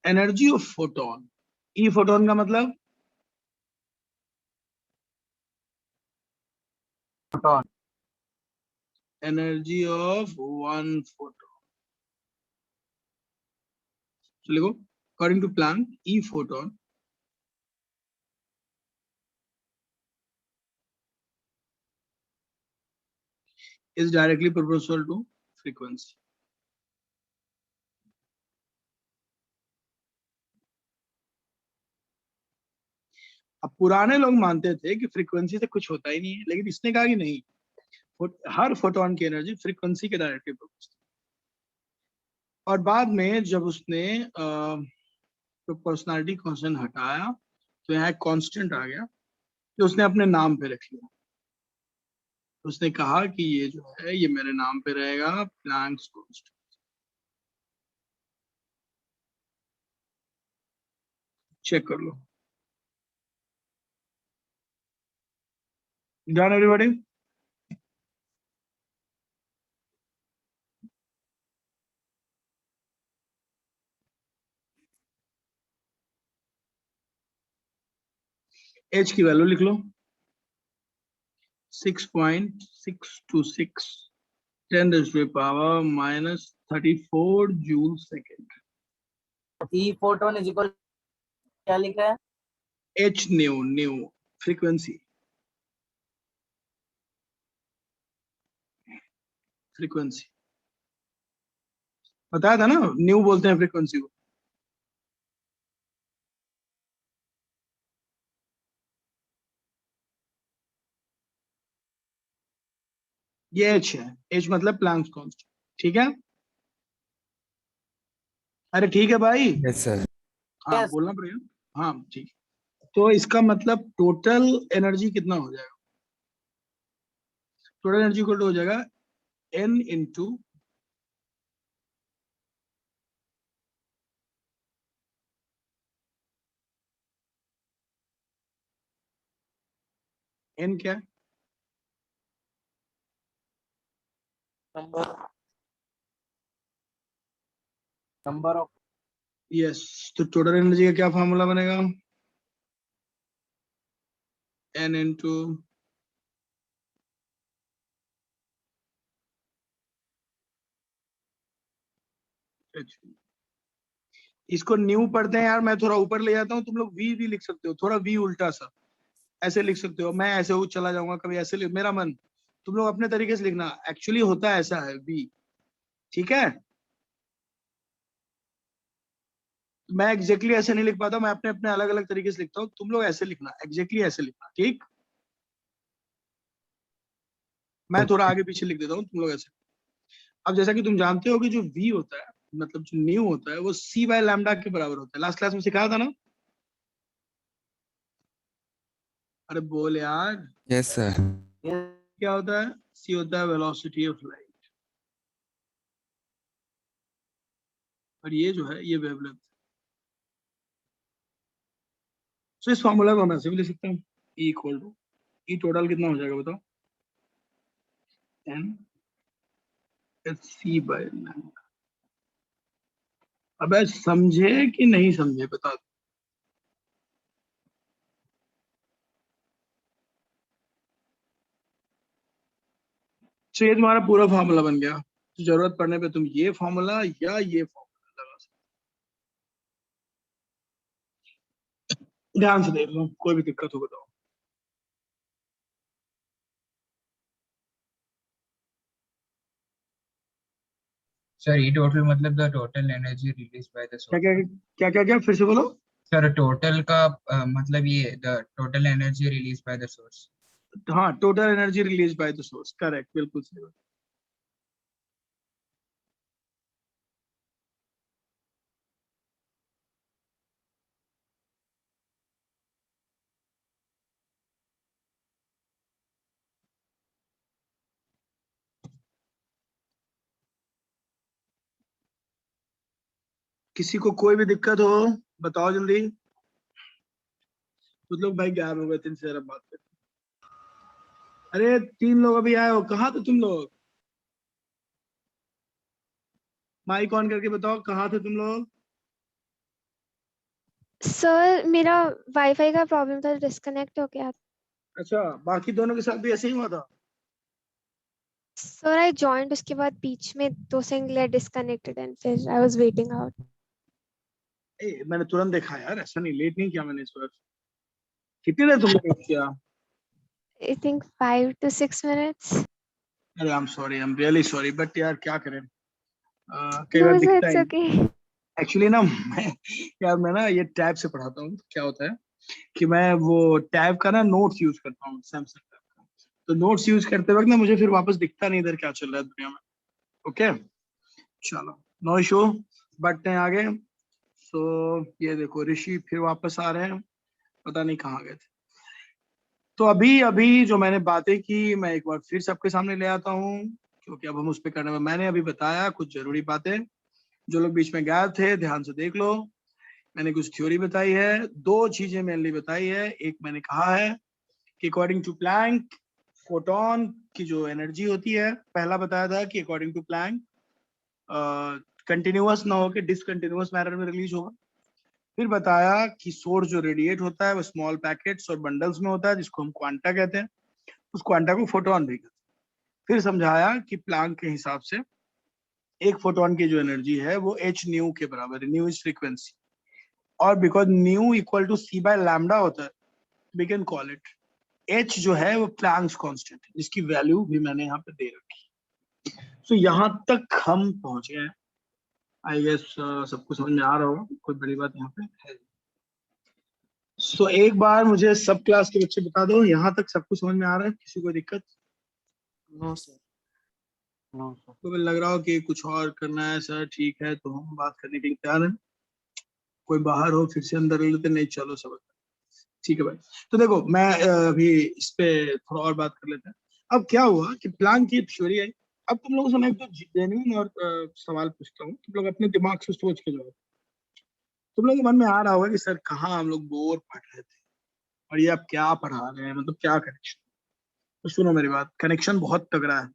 energy of photon, e photon का मतलब Photon. energy of one photon. So लिखो, according to Planck, e photon is directly proportional to frequency. अब पुराने लोग मानते थे कि फ्रीक्वेंसी से कुछ होता ही नहीं है, लेकिन इसने कहा कि नहीं, हर फोटोन की एनर्जी फ्रीक्वेंसी के डायरेक्टली प्रोपोर्शनल। और बाद में जब उसने प्रोपोर्शनलिटी कांस्टेंट हटाया तो यहाँ एक कांस्टेंट आ गया जो उसने अपने नाम पे रख लिया। उसने कहा कि ये जो है ये मेरे नाम पे रहेगा, प्लैंक्स कांस्टेंट। चेक कर लो। Done everybody? एच की वैल्यू लिख लो, 6.626 10⁻⁻34 joule second. E photon is equal क्या लिखा है? एच न्यू फ्रीक्वेंसी, फ्रीक्वेंसी बताया था ना, न्यू बोलते हैं फ्रीक्वेंसी को। ये एच है, एच मतलब प्लैंक्स कांस्टेंट, ठीक है? अरे ठीक है भाई, Yes, sir. हाँ Yes. बोलना पड़ेगा, हाँ ठीक। तो इसका मतलब टोटल एनर्जी कितना हो जाएगा? टोटल एनर्जी इक्वल हो जाएगा n इंटू n क्या है? Number of यस, तो टोटल एनर्जी का क्या फॉर्मूला बनेगा? n into h। इसको न्यू पढ़ते हैं यार, मैं थोड़ा ऊपर ले जाता हूँ, तुम लोग वी भी लिख सकते हो, थोड़ा वी उल्टा सा ऐसे लिख सकते हो, मैं ऐसे चला जाऊंगा कभी ऐसे मेरा मन, तुम लोग अपने तरीके से लिखना, एक्चुअली होता है ऐसा है वी, ठीक है? मैं एग्जैक्टली ऐसे नहीं लिख पाता, मैं अपने अपने अलग अलग तरीके से लिखता हूँ, तुम लोग ऐसे लिखना, एग्जैक्टली ऐसे लिखना, ठीक? मैं थोड़ा आगे पीछे लिख देता हूँ, तुम लोग ऐसे। अब जैसा कि तुम जानते हो कि जो v होता है, मतलब जो न्यू होता है, वो c बाय लैम्डा के बराबर होता है। लास्ट क्लास में सिखाया था ना? अरे बोल यार, Yes, sir. yes. क्या होता है? c होता है वेलोसिटी ऑफ लाइट, और ये जो है ये वेवलेंथ। तो इस फॉर्मूला को मैं ऐसे भी लिख सकता हूँ, e equal to, E total कितना हो जाएगा बताओ? n c by lambda. अब समझे कि नहीं समझे बता दो। तो ये तुम्हारा पूरा फॉर्मूला बन गया, तो जरूरत पड़ने पे तुम ये फॉर्मूला या ये फॉर्मूला लगा सकते हो। ध्यान से देख लो, कोई भी दिक्कत हो बताओ। Sir, E total मतलब the total energy released by the क्या source. क्या क्या क्या क्या फिर से बोलो। Sir, total का मतलब ये the total energy released by the source. हाँ, total energy release by the source, correct, बिल्कुल सही बात। किसी को कोई भी दिक्कत हो बताओ जल्दी। कुछ लोग भाई गायब हो गए थे, इनसे जरा बात करते। अरे 3 लोग अभी आए हो, कहाँ थे तुम लोग? माइक ऑन करके बताओ कहाँ थे तुम लोग? सर मेरा वाईफाई का प्रॉब्लम था, डिस्कनेक्ट हो गया। अच्छा, बाकी दोनों के साथ भी ऐसे ही हुआ था? सर आई जॉइंड, उसके बाद बीच में 2 सेकंड के लिए डिस्कनेक्टेड एंड फिर आई वाज वेटिंग आउट। मैंने तुरंत देखा यार, ऐसा नहीं, लेट नहीं किया मैंने इस बार। कितनी देर तुमने वेट किया? I think 5 to 6 minutes। अरे I am sorry, I am really sorry, but यार क्या करें, कई नो बार सर, दिखता इट्स ही। ओके। एक्चुअली ना मैं ना ये टैब से पढ़ाता हूँ, तो क्या होता है कि मैं वो टैब का ना नोट्स यूज करता हूँ, सैमसंग टैब का। तो नोट्स यूज करते वक्त ना मुझे फिर वापस दिखता नहीं इधर क्या चल रहा है दुनिया में। ओके, चलो, नो इशू, बढ़ते हैं आगे। सो ये देखो ऋषि फिर वापस आ रहे हैं, पता नहीं कहाँ गए थे। तो अभी अभी जो मैंने बातें की मैं एक बार फिर सबके सामने ले आता हूँ, क्योंकि अब हम उस पर करने में, मैंने अभी बताया कुछ जरूरी बातें। जो लोग बीच में गायब थे ध्यान से देख लो। मैंने कुछ थ्योरी बताई है, 2 चीजें मेनली बताई है। एक मैंने कहा है कि अकॉर्डिंग टू प्लैंक फोटोन की जो एनर्जी होती है, पहला बताया था कि अकॉर्डिंग टू प्लैंक कंटिन्यूअस ना होकर डिसकंटिन्यूअस मैनर में रिलीज होगा। फिर बताया कि सोर्स जो रेडिएट होता है वो स्मॉल पैकेट्स और बंडल्स में होता है, जिसको हम क्वांटा कहते हैं। उस क्वांटा को फोटोन भी कहते हैं। फिर समझाया कि प्लैंक के हिसाब से एक फोटोन की जो एनर्जी है वो एच न्यू के बराबर है, न्यू इज फ्रीक्वेंसी, और because nu equal to c by lambda होता है, we can call it h जो है वो प्लैंक्स कांस्टेंट है, जिसकी वैल्यू भी मैंने यहाँ पे दे रखी। तो यहाँ तक हम पहुंच गए। आई गेस सबको समझ में आ रहा होगा, कोई बड़ी बात यहाँ पे है। सो एक बार मुझे सब क्लास के बच्चे बता दो, यहाँ तक सबको समझ में आ रहा है? किसी को दिक्कत? No sir, no sir. तो लग रहा हो कि कुछ और करना है सर, ठीक है तो हम बात करने के लिए तैयार हैं। कोई बाहर हो फिर से अंदर ले लेते, नहीं चलो सब ठीक है भाई। तो देखो मैं अभी इस पे थोड़ा और बात कर लेते हैं। अब क्या हुआ कि प्लांक की थ्योरी आई। अब तुम लोगों से मैं एक तो जेन्युइन और सवाल पूछता हूँ, तुम लोग अपने दिमाग से सोच के जाओ। तुम लोग के मन में आ रहा होगा कि सर कहाँ हम लोग बोर पढ़ रहे थे और ये अब क्या पढ़ा रहे हैं, मतलब क्या कनेक्शन। तो सुनो मेरी बात, कनेक्शन बहुत तगड़ा है।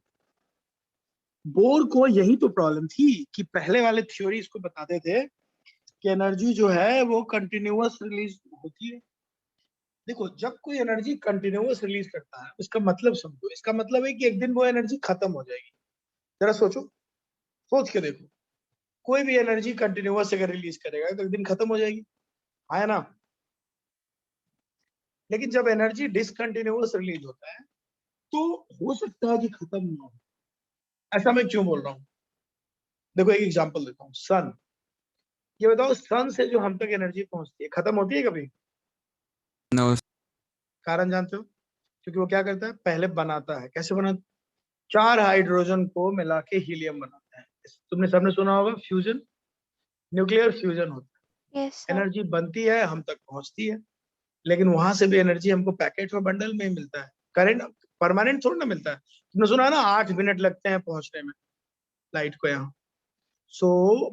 बोर को यही तो प्रॉब्लम थी कि पहले वाले थ्योरी इसको बताते थे कि एनर्जी जो है वो कंटिन्यूअस रिलीज होती है। देखो जब कोई एनर्जी कंटिन्यूअस रिलीज करता है उसका मतलब समझो, इसका मतलब है कि एक दिन वो एनर्जी खत्म हो जाएगी। जरा सोचो, सोच के देखो, कोई भी एनर्जी कंटिन्यूअस अगर रिलीज करेगा तो एक दिन खत्म हो जाएगी, है ना? लेकिन जब एनर्जी डिसकंटिन्यूअस रिलीज होता है तो हो सकता है कि खत्म ना हो। ऐसा मैं क्यों बोल रहा हूँ? देखो एक एग्जांपल देता हूँ, सन। ये बताओ सन से जो हम तक एनर्जी पहुंचती है खत्म होती है कभी? No, कारण जानते हो? क्योंकि वो क्या करता है, पहले बनाता है। कैसे बनाता है? 4 हाइड्रोजन को मिला के हीलियम बनाता है। तुमने सबने सुना होगा फ्यूजन, न्यूक्लियर फ्यूजन होता यस है। सर। एनर्जी बनती है, हम तक पहुंचती है, लेकिन वहां से भी एनर्जी हमको पैकेट और बंडल में ही मिलता है। करंट परमानेंट थोड़ा ना मिलता है। तुमने सुना है ना 8 मिनट लगते हैं पहुंचने में लाइट को यहाँ।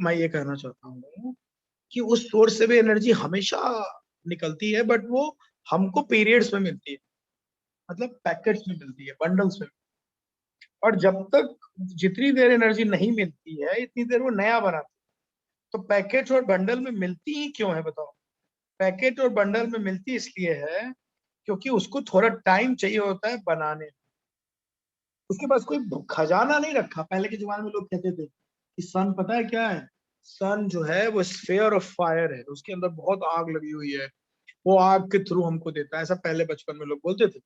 मैं ये कहना चाहता हूँ कि उस सोर्स से भी एनर्जी हमेशा निकलती है, बट वो हमको पीरियड्स में मिलती है, मतलब पैकेट्स में मिलती है, बंडल्स में। और जब तक जितनी देर एनर्जी नहीं मिलती है इतनी देर वो नया बनाती है। तो पैकेट और बंडल में मिलती ही क्यों है बताओ? पैकेट और बंडल में मिलती इसलिए है क्योंकि उसको थोड़ा टाइम चाहिए होता है बनाने में। उसके पास कोई खजाना नहीं रखा। पहले के जमाने में लोग कहते थे कि सन पता है क्या है, सन जो है वो स्फीयर ऑफ फायर है, उसके अंदर बहुत आग लगी हुई है, वो आग के थ्रू हमको देता है। ऐसा पहले बचपन में लोग बोलते थे।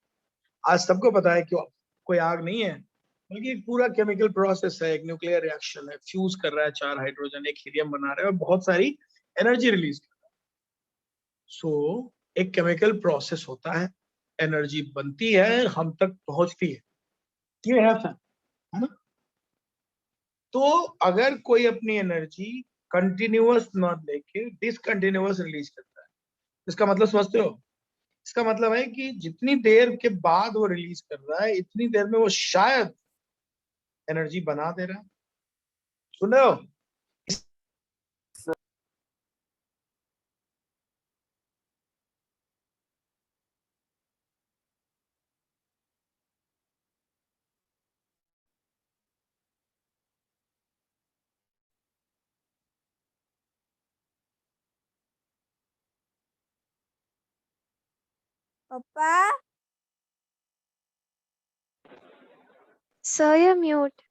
आज सबको पता है कि कोई आग नहीं है, बल्कि एक पूरा केमिकल प्रोसेस है, एक न्यूक्लियर रिएक्शन है, फ्यूज कर रहा है 4 हाइड्रोजन, एक हीलियम बना रहा है और बहुत सारी एनर्जी रिलीज कर रहा है। एक केमिकल प्रोसेस होता है, एनर्जी बनती है, हम तक पहुंचती है, ये है ना? तो अगर कोई अपनी एनर्जी कंटिन्यूअस न लेके डिसकंटिन्यूअस रिलीज करता है, इसका मतलब समझते हो? इसका मतलब है कि जितनी देर के बाद वो रिलीज कर रहा है इतनी देर में वो शायद एनर्जी बना दे रहा है। सुन रहे हो? Papa, Sir, you're mute.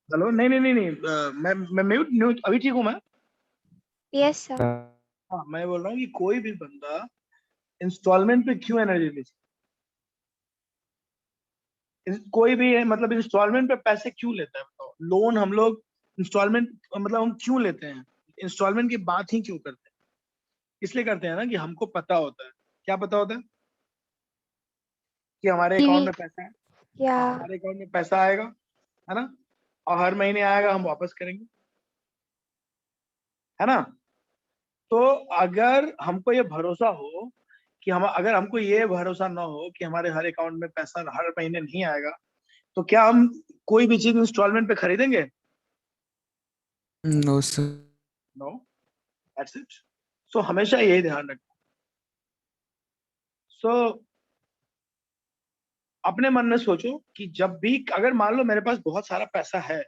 Hello, नहीं नहीं नहीं नहीं, मैं म्यूट म्यूट अभी ठीक हूँ मैं। Yes, sir. हाँ, मैं बोल रहा हूँ कि कोई भी बंदा इंस्टॉलमेंट पे क्यों एनर्जी ले, कोई भी है मतलब इंस्टॉलमेंट पे पैसे क्यों लेता है बताओ। लोन हम लोग इंस्टॉलमेंट मतलब हम क्यों लेते हैं, इंस्टॉलमेंट की बात ही क्यों करते हैं? इसलिए करते हैं ना कि हमको पता होता है, क्या पता होता है कि हमारे कि- अकाउंट में पैसा है। हाँ, Yeah. हमारे अकाउंट में पैसा आएगा, है ना, और हर महीने आएगा, हम वापस करेंगे, है ना। तो अगर हमको ये भरोसा हो कि हम, अगर हमको ये भरोसा ना हो कि हमारे हर अकाउंट में पैसा हर महीने नहीं आएगा, तो क्या हम कोई भी चीज इंस्टॉलमेंट पे खरीदेंगे? No, sir. No, that's it. So हमेशा यही ध्यान रखना। सो अपने मन में सोचो कि जब भी, अगर मान लो मेरे पास बहुत सारा पैसा है,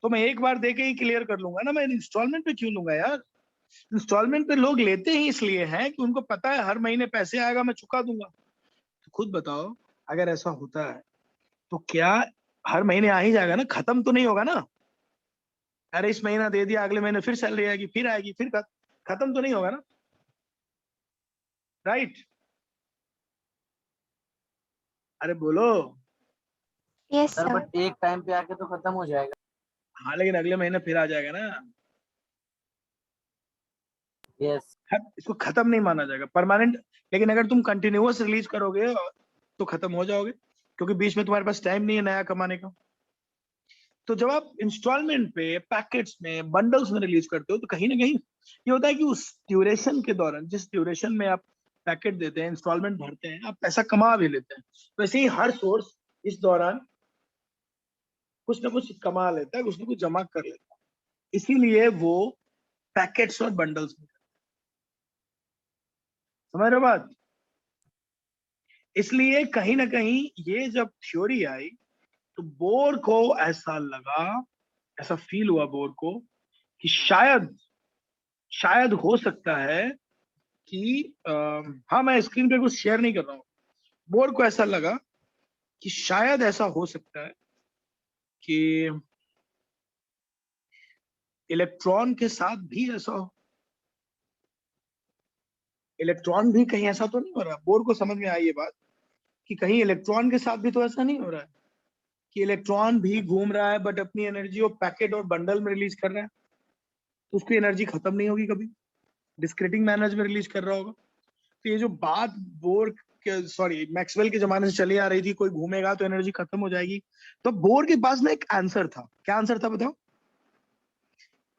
तो मैं एक बार दे के ही क्लियर कर लूंगा ना, मैं इंस्टॉलमेंट पे क्यों लूंगा यार? इंस्टॉलमेंट पे लोग लेते ही इसलिए हैं कि उनको पता है हर महीने पैसे आएगा, मैं चुका दूंगा। तो खुद बताओ, अगर ऐसा होता है तो क्या हर महीने आ ही जाएगा ना, खत्म तो नहीं होगा ना? अरे इस महीना दे दिया, अगले महीने फिर सैलरी आएगी, फिर आएगी, फिर खत्म तो नहीं होगा ना, राइट? अरे बोलो। Yes, sir sir. बट एक टाइम पे आके तो खत्म हो जाएगा। हाँ, लेकिन अगले महीने फिर आ जाएगा ना। यस। इसको खत्म नहीं माना जाएगा, परमानेंट। लेकिन अगर तुम कंटिन्यूअस रिलीज करोगे तो खत्म हो जाओगे, क्योंकि बीच में तुम्हारे पास टाइम नहीं है नया कमाने का। तो जब आप इंस्टॉलमेंट पे, पैकेट्स में, बंडल्स में रिलीज करते हो, तो कहीं ना कहीं ये होता है कि उस ड्यूरेशन के दौरान, जिस ड्यूरेशन में आप पैकेट देते हैं, इंस्टॉलमेंट भरते हैं, आप पैसा कमा भी लेते हैं। वैसे ही हर सोर्स इस दौरान कुछ ना कुछ कमा लेता है, कुछ ना कुछ जमा कर लेता है, इसीलिए वो पैकेट्स और बंडल्स में। समझ रहे हो बात? इसलिए कहीं ना कहीं ये जब थ्योरी आई, तो बोर को ऐसा लगा, ऐसा फील हुआ बोर को कि शायद शायद हो सकता है कि हाँ, मैं स्क्रीन पे कुछ शेयर नहीं कर रहा हूँ। बोर को ऐसा लगा कि शायद ऐसा हो सकता है कि इलेक्ट्रॉन के साथ भी ऐसा हो। इलेक्ट्रॉन भी कहीं ऐसा तो नहीं हो रहा? बोर को समझ में आई ये बात कि कहीं इलेक्ट्रॉन के साथ भी तो ऐसा नहीं हो रहा है कि इलेक्ट्रॉन भी घूम रहा है, बट अपनी एनर्जी वो पैकेट और बंडल में रिलीज कर रहा है, तो उसकी एनर्जी खत्म नहीं होगी कभी, डिस्क्रीटिंग मैनर्स में रिलीज कर रहा होगा। तो ये जो बात बोर के, सॉरी, मैक्सवेल के जमाने से चली आ रही थी, कोई घूमेगा तो एनर्जी खत्म हो जाएगी, तो बोर के पास ना एक आंसर था। क्या आंसर था बताओ?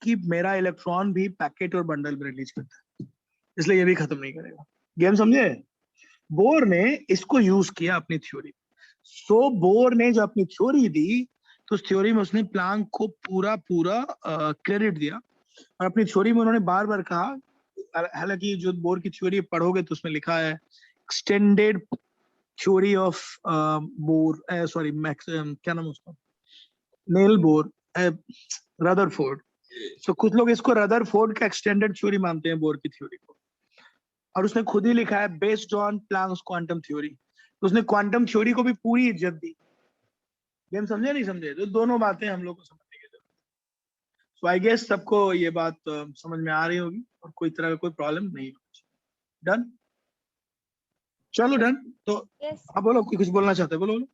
कि मेरा इलेक्ट्रॉन भी पैकेट और बंडल में रिलीज करता है, इसलिए ये भी खत्म नहीं करेगा। गेम समझे? बोर ने इसको यूज किया अपनी थ्योरी। सो बोर ने जो अपनी थ्योरी दी, तो उस थ्योरी में उसने प्लैंक को पूरा पूरा क्रेडिट दिया, और अपनी थ्योरी में उन्होंने बार बार कहा, हालांकि जो बोर की थ्योरी पढ़ोगे तो उसमें लिखा है extended theory of bore, sorry max, क्या नाम है उसका, नेल बोर, रदरफोर्ड। तो कुछ लोग इसको रदरफोर्ड का एक्सटेंडेड थ्योरी मानते हैं बोर की थ्योरी को, और उसने खुद ही लिखा है based on Planck's quantum theory. तो उसने क्वांटम थ्योरी को भी पूरी इज्जत दी। गेम समझे नहीं समझे? तो दोनों बातें हम लोग को समझने की जरूरत है। सो आई गेस सबको ये बात समझ में आ रही होगी, और कोई तरह का कोई प्रॉब्लम नहीं होगी। डन? चलो डन। तो Yes. आप बोलो, कुछ बोलना चाहते हो? बोलो बोलो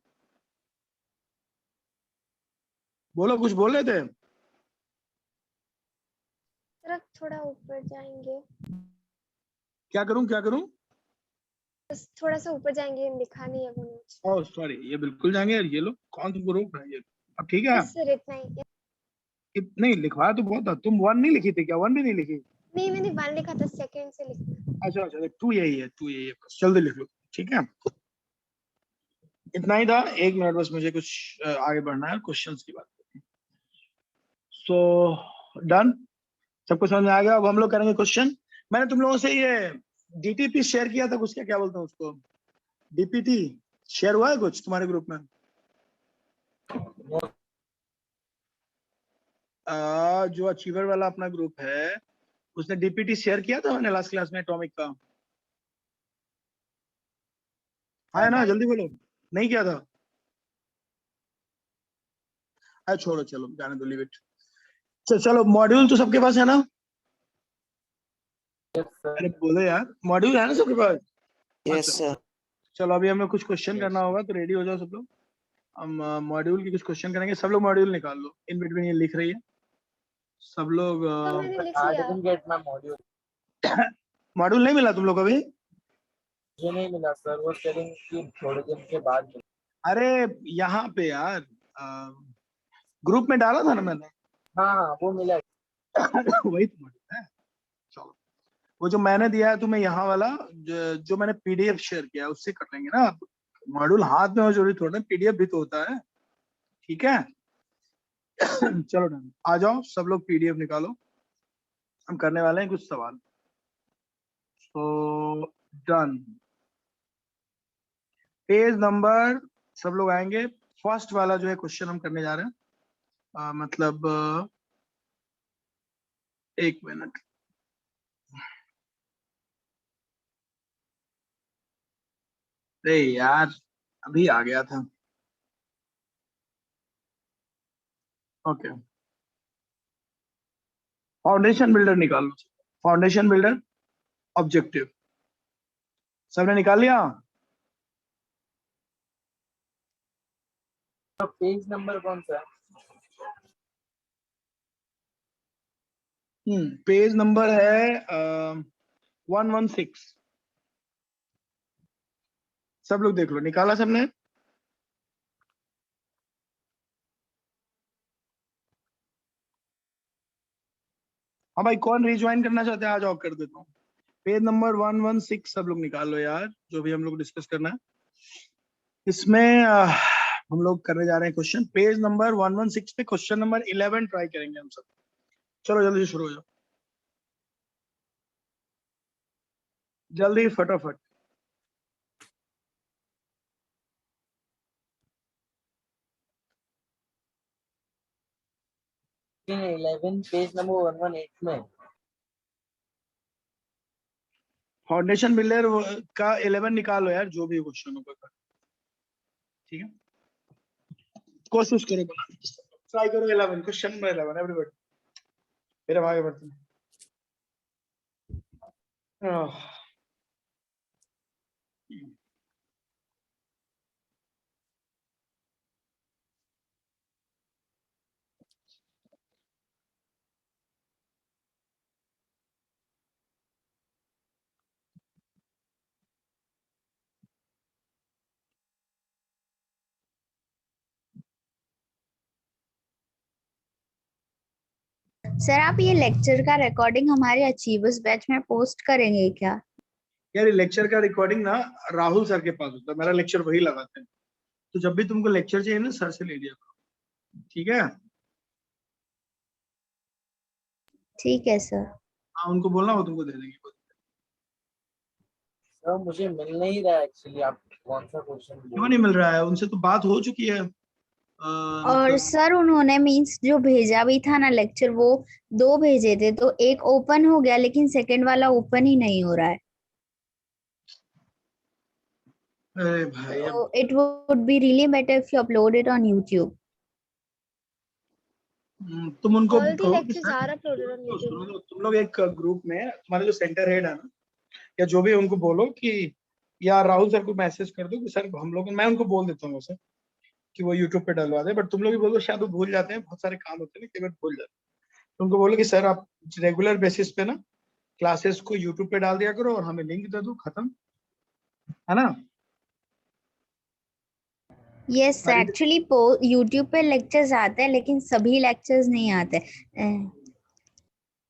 बोलो, कुछ बोल रहे थे? जरा थोड़ा ऊपर जाएंगे, क्या करूं, क्या करूं? बस थोड़ा सा ऊपर जाएंगे, लिखा नहीं है वो नोट्स। ओह सॉरी, ये बिल्कुल जाएंगे यार, ये लोग कौन तुमको रोक रहा है? ये अब ठीक है? बस सर इतना ही। नहीं, लिखवाया तो बहुत था। तुम 1 नहीं लिखी थी क्या? 1 भी नहीं लिखी? नहीं, मैंने 1 लिखा था, सेकंड से लिखना। अच्छा अच्छा, 2 यही है, 2 यही है, बस जल्दी लिख लो, ठीक है? इतना ही था। 1 मिनट बस, मुझे कुछ आगे बढ़ना है, क्वेश्चंस की बात करनी है। सो डन, सबको समझ में आ गया? अब हम लोग करेंगे क्वेश्चन। मैंने तुम लोगों से ये डीटीपी शेयर किया था, कुछ क्या बोलते हैं उसको, डीपीटी शेयर हुआ है कुछ तुम्हारे ग्रुप में? जो अचीवर वाला अपना ग्रुप है, उसने डीपीटी शेयर किया था मैंने लास्ट क्लास में एटॉमिक का, है ना? जल्दी बोलो, नहीं किया था? अरे छोड़ो, चलो जाने दो, लीव इट। चलो मॉड्यूल तो सबके पास है ना? Yes, sir. अरे बोलो यार, मॉड्यूल है ना सबके पास? यस अच्छा, सर। चलो अभी हमें कुछ क्वेश्चन करना होगा, तो रेडी हो जाओ सब लोग। हम मॉड्यूल की कुछ क्वेश्चन करेंगे। सब लोग मॉड्यूल निकाल लो, इन बिटवीन ये लिख रही है सब लोग। मैंने लिख I लिया। didn't get my module. Module नहीं मिला तुम लोग अभी? मुझे नहीं मिला सर, वो सेलिंग की थोड़े दिन के बाद मिला। अरे यहाँ पे यार ग्रुप में डाला था ना मैंने। हाँ हाँ वो मिला। वही तो मॉड्यूल है। चलो वो जो मैंने दिया है तुम्हें यहाँ वाला, जो मैंने पीडीएफ शेयर किया है उससे कर लेंगे ना। मॉड्यूल हाथ में हो जरूरी थोड़ा, पीडीएफ भी तो होता है, ठीक है? चलो डन, आ जाओ सब लोग, पीडीएफ निकालो, हम करने वाले हैं कुछ सवाल। तो डन, पेज नंबर सब लोग आएंगे। फर्स्ट वाला जो है क्वेश्चन हम करने जा रहे हैं, मतलब एक मिनट, अरे यार अभी आ गया था। ओके, फाउंडेशन बिल्डर निकाल लो। फाउंडेशन बिल्डर ऑब्जेक्टिव सबने निकाल लिया? तो पेज नंबर कौन सा है? पेज नंबर है 116। सब लोग देख लो, निकाला सबने? हाँ भाई, कौन रिज्वाइन करना चाहते हैं आ जाओ, कर देता हूँ। पेज नंबर 116 सब लोग निकाल लो यार, जो भी हम लोग डिस्कस करना है इसमें। हम लोग करने जा रहे हैं क्वेश्चन, पेज नंबर 116 पे क्वेश्चन नंबर 11 ट्राई करेंगे हम सब। चलो जल्दी शुरू हो जाओ, जल्दी फटाफट। 11 पेज नंबर 118 में। फाउंडेशन बिल्डर का 11 निकालो यार, जो भी क्वेश्चन होगा, ठीक है? कोशिश करो बनाने की, ट्राई करो 11, क्वेश्चन नंबर 11 एवरीबॉडी, मेरे आगे बढ़ते हैं। सर आप ये लेक्चर का रिकॉर्डिंग हमारे अचीवर्स बैच में पोस्ट करेंगे क्या? यार ये लेक्चर का रिकॉर्डिंग ना राहुल सर के पास होता है, मेरा लेक्चर वही लगाते हैं, तो जब भी तुमको लेक्चर चाहिए ना सर से ले लिया करो, ठीक है? ठीक है सर। हाँ उनको बोलना, वो तुमको दे देंगे। सर मुझे मिल नहीं रहा है एक्चुअली, आप कौन सा क्वेश्चन क्यों नहीं मिल रहा है? उनसे तो बात हो चुकी है। और मतलब सर उन्होंने मींस जो भेजा भी था ना लेक्चर, वो 2 भेजे थे, तो एक ओपन हो गया लेकिन सेकंड वाला ओपन ही नहीं हो रहा है। अरे भाई अब So it would be really better if you upload it on YouTube. तुम उनको All the कहो कि lectures sir, are uploaded on सुनो YouTube. सुनो, तुम लोग एक ग्रुप में, तुम्हारे जो सेंटर हेड है ना, या जो भी, उनको बोलो कि, या राहुल सर को मैसेज कर दो कि सर हम लोग, मैं उनको बोल देता हूँ वैसे कि वो यूट्यूब पे डलवा दे, बट तुम लोग भी बोलो, शायद वो भूल जाते हैं, बहुत सारे काम होते हैं ना, कई बार भूल जाते हैं। तो उनको बोलो कि सर आप रेगुलर बेसिस पे ना क्लासेस को यूट्यूब पे डाल दिया करो और हमें लिंक दे दो, खत्म, है ना? यस एक्चुअली YouTube पे लेक्चर्स आते हैं लेकिन सभी लेक्चर्स नहीं आते।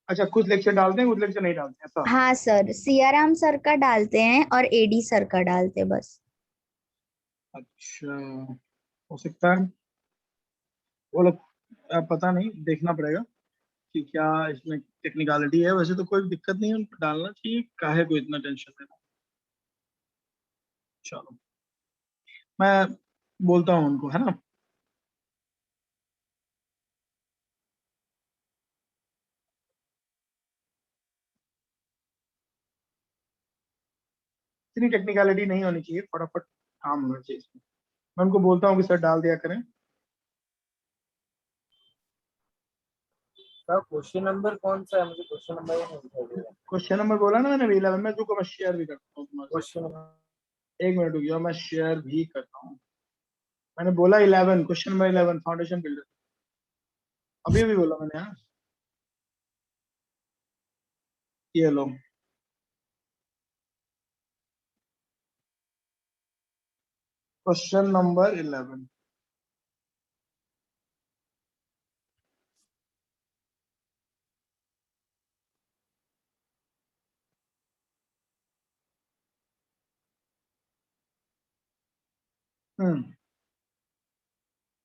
अच्छा, कुछ लेक्चर डालते हैं, कुछ लेक्चर नहीं डालते हैं, ऐसा? हाँ सर, सियाराम सर का डालते हैं और एडी सर का डालते हैं बस। अच्छा, हो सकता है वो लोग, पता नहीं, देखना पड़ेगा कि क्या इसमें टेक्निकलिटी है। वैसे तो कोई दिक्कत नहीं है, उनको डालना चाहिए, काहे को इतना टेंशन लेना। चलो मैं बोलता हूँ उनको, है ना? इतनी टेक्निकलिटी नहीं होनी चाहिए, फटाफट काम होना चाहिए इसमें। मैं उनको बोलता हूँ कि सर डाल दिया करें। सर क्वेश्चन नंबर कौन सा है, मुझे क्वेश्चन नंबर ही नहीं दिखाई दे रहा। क्वेश्चन नंबर बोला ना मैंने 11 में, जो को मैं शेयर भी करता हूँ तुम्हारे साथ। क्वेश्चन एक मिनट रुकिए, मैं शेयर भी करता हूँ। मैंने बोला 11, क्वेश्चन नंबर 11 फाउंडेशन बिल्डर, अभी अभी बोला मैंने। हाँ ये लो, क्वेश्चन नंबर 11।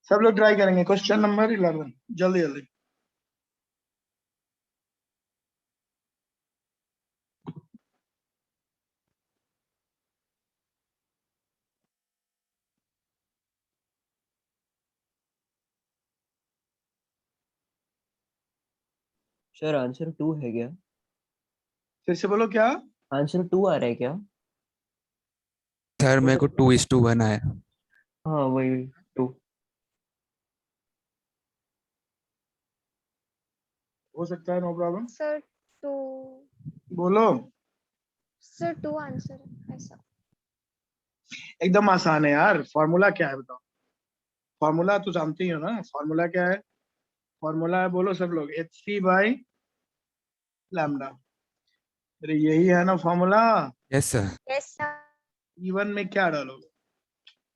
सब लोग ट्राई करेंगे क्वेश्चन नंबर 11, जल्दी जल्दी। सर आंसर 2 है क्या? फिर से बोलो क्या? आंसर 2 आ रहा है क्या? सर हो मेरे को सकता 2:1 आया। हाँ वही 2। हो सकता है, नो प्रॉब्लम। सर टू, बोलो। सर टू आंसर है ऐसा। एकदम आसान है यार, फॉर्मूला क्या है बताओ? फॉर्मूला तो जानते ही हो ना, फॉर्मूला क्या है? फॉर्मूला है, बोलो सब लोग, hc/λ। अरे यही है ना formula. Yes sir. Yes sir. E1 में क्या डालोगे?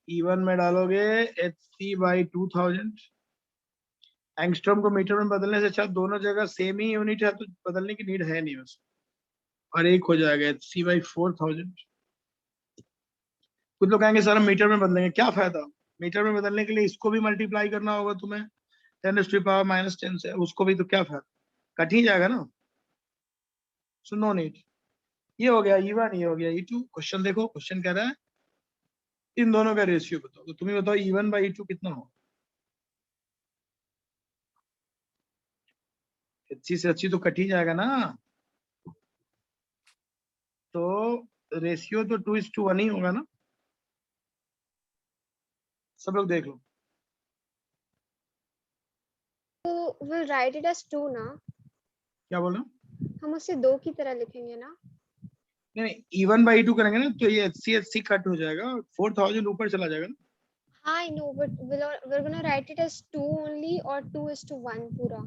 E1 में डालोगे hc/2000। एंगस्ट्रॉम को मीटर में बदलने से अच्छा, दोनों जगह सेम ही यूनिट है तो बदलने की नीड है नहीं उसमें। और एक हो जाएगा hc/4000। कुछ लोग कहेंगे सर हम मीटर में बदलेंगे, क्या फायदा? मीटर में बदलने के लिए इसको भी मल्टीप्लाई करना होगा तुम्हें 10⁻⁻10 से, उसको भी, तो क्या फायदा? कट ही जाएगा ना। So no need. ये हो गया E1, ये हो गया E2। क्वेश्चन देखो, क्वेश्चन कह रहा है इन दोनों का रेशियो बताओ। तो तुम्हें बताओ E1/E2 कितना हो? अच्छी से अच्छी तो कट ही जाएगा ना। तो रेशियो तो 2:1 ही होगा ना। सब लोग देख लो। तो will write it as two ना, क्या बोलो? हम उसे दो की तरह लिखेंगे ना। नहीं, E1/E2 करेंगे ना तो ये HC कट हो जाएगा, 4000 ऊपर चला जाएगा ना। I know, but we're gonna write it as 2 only or 2:1 पूरा,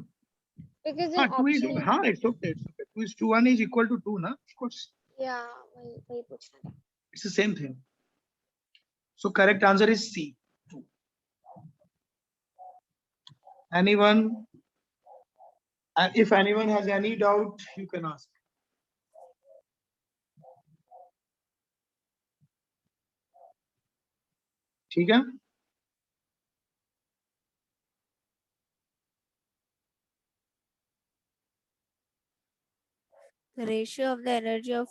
because हाँ in 2 is, option, हाँ it's okay, it's okay. 2:1 is equal to 2 ना, of course yeah, वही पूछना था। it's the same thing. So correct answer is C, 2. Anyone? And if anyone has any doubt, you can ask. ठीक है? The ratio of the energy of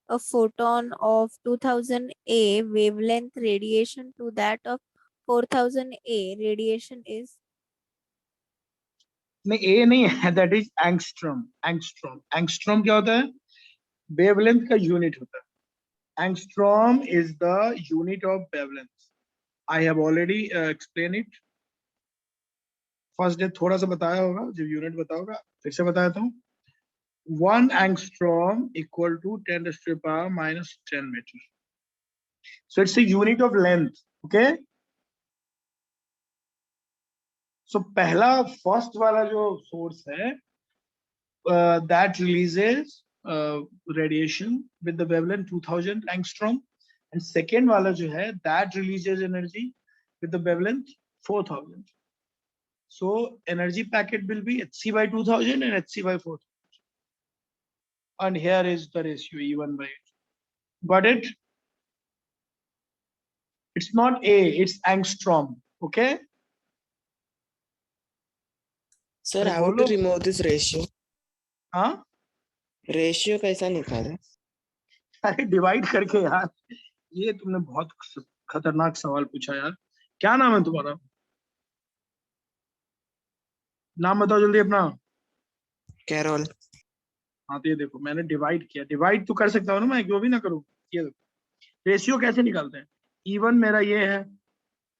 a photon of 2000 A wavelength radiation to that of 4000 A radiation is? नहीं, A नहीं है, that is angstrom. Angstrom क्या होता है? Wavelength का unit होता है। Angstrom is the unit of wavelength. I have already explained it. First day थोड़ा सा बताया होगा, जब यूनिट बताओगा फिर से बताया था। 1 angstrom equal to 10⁻⁻10 meter. So it's a unit of length. Okay? So पहला फर्स्ट वाला जो सोर्स है that releases radiation with the wavelength 2000 angstrom, and second वाला जो है that releases energy with the wavelength 4000. So energy packet will be hc/2000 and hc/4000. And here is the ratio E1/E2. Got it? It's not A, it's angstrom. Okay? Sir, अरे how to बोलो। remove this ratio? हाँ, ratio कैसा निकाले? अरे divide करके यार। ये तुमने बहुत खतरनाक सवाल पूछा यार। क्या नाम है तुम्हारा? नाम बताओ जल्दी अपना। कैरोल। हाँ तो ये देखो, मैंने डिवाइड किया। डिवाइड तो कर सकता हूँ ना मैं, क्यों भी ना करूँ। ये देखो, रेशियो कैसे निकालते हैं? E1 मेरा ये है,